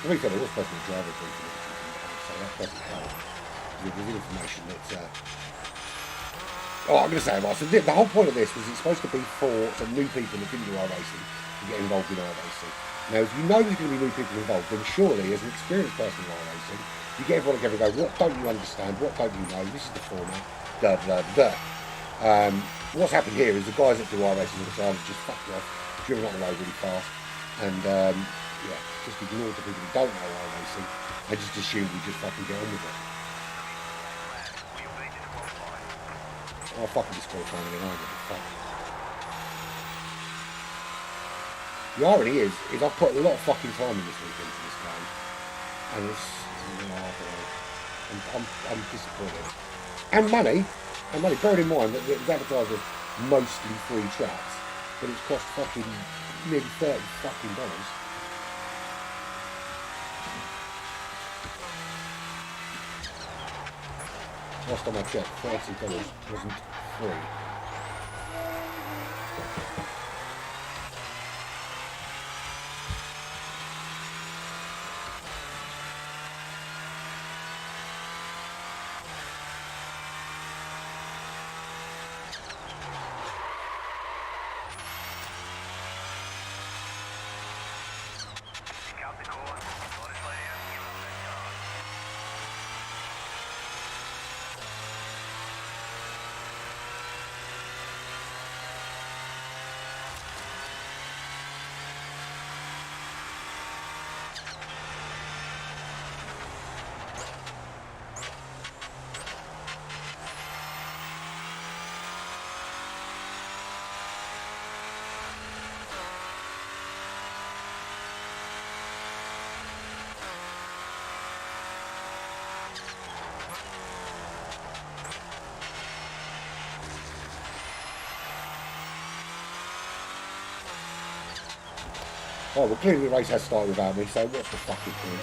To be fair, there was supposed to be a driver briefing, so that doesn't help. There's information that oh, I'm going to say about so the whole point of this was it's supposed to be for some new people that didn't do iRacing to get involved in iRacing. Now, if you know there's going to be new people involved, then surely, as an experienced person in iRacing, you get everyone together and go, what don't you understand? What don't you know? This is the format. Da da da. What's happened here is the guys that do iRacing all the time have just fucked off, driven up the road really fast, and yeah, just ignored the people who don't know iRacing and just assumed we just fucking get on with it. I'll fucking disqualify me and I give a fuck. The irony is I've put a lot of fucking time in this week into this game, and it's, you know, I don't know, I'm disappointed. And money, bearing in mind that it was advertised as mostly free tracks, but it's cost fucking nearly $30 fucking dollars. Last time I checked, $30 wasn't free. Cut the corner. Honestly, give up that car. Oh, well, clearly the race has started without me, so what's the fucking point?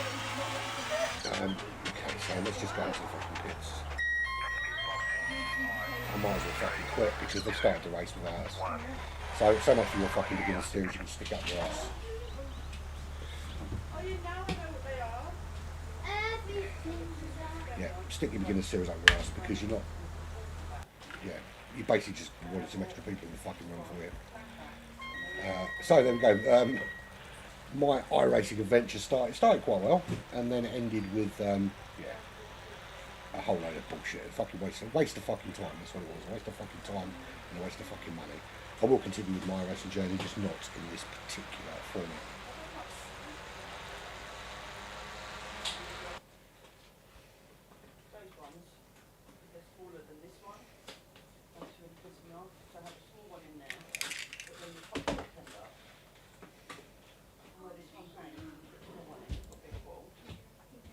Okay, so let's just go into the fucking pits. I might as well fucking quit because they started the race without us. So much for your fucking beginner series, you can stick up your ass. Yeah, stick your beginner series up your ass because you're not. Yeah, you basically just wanted some extra people in the fucking run for it. So there we go. My iRacing adventure started quite well, and then it ended with yeah, a whole load of bullshit. A fucking waste of fucking time. That's what it was. A waste of fucking time and a waste of fucking money. I will continue with my iRacing journey, just not in this particular format. Those ones, they're smaller than this one. That's really pissing me off. So I have a small one in there, but then the top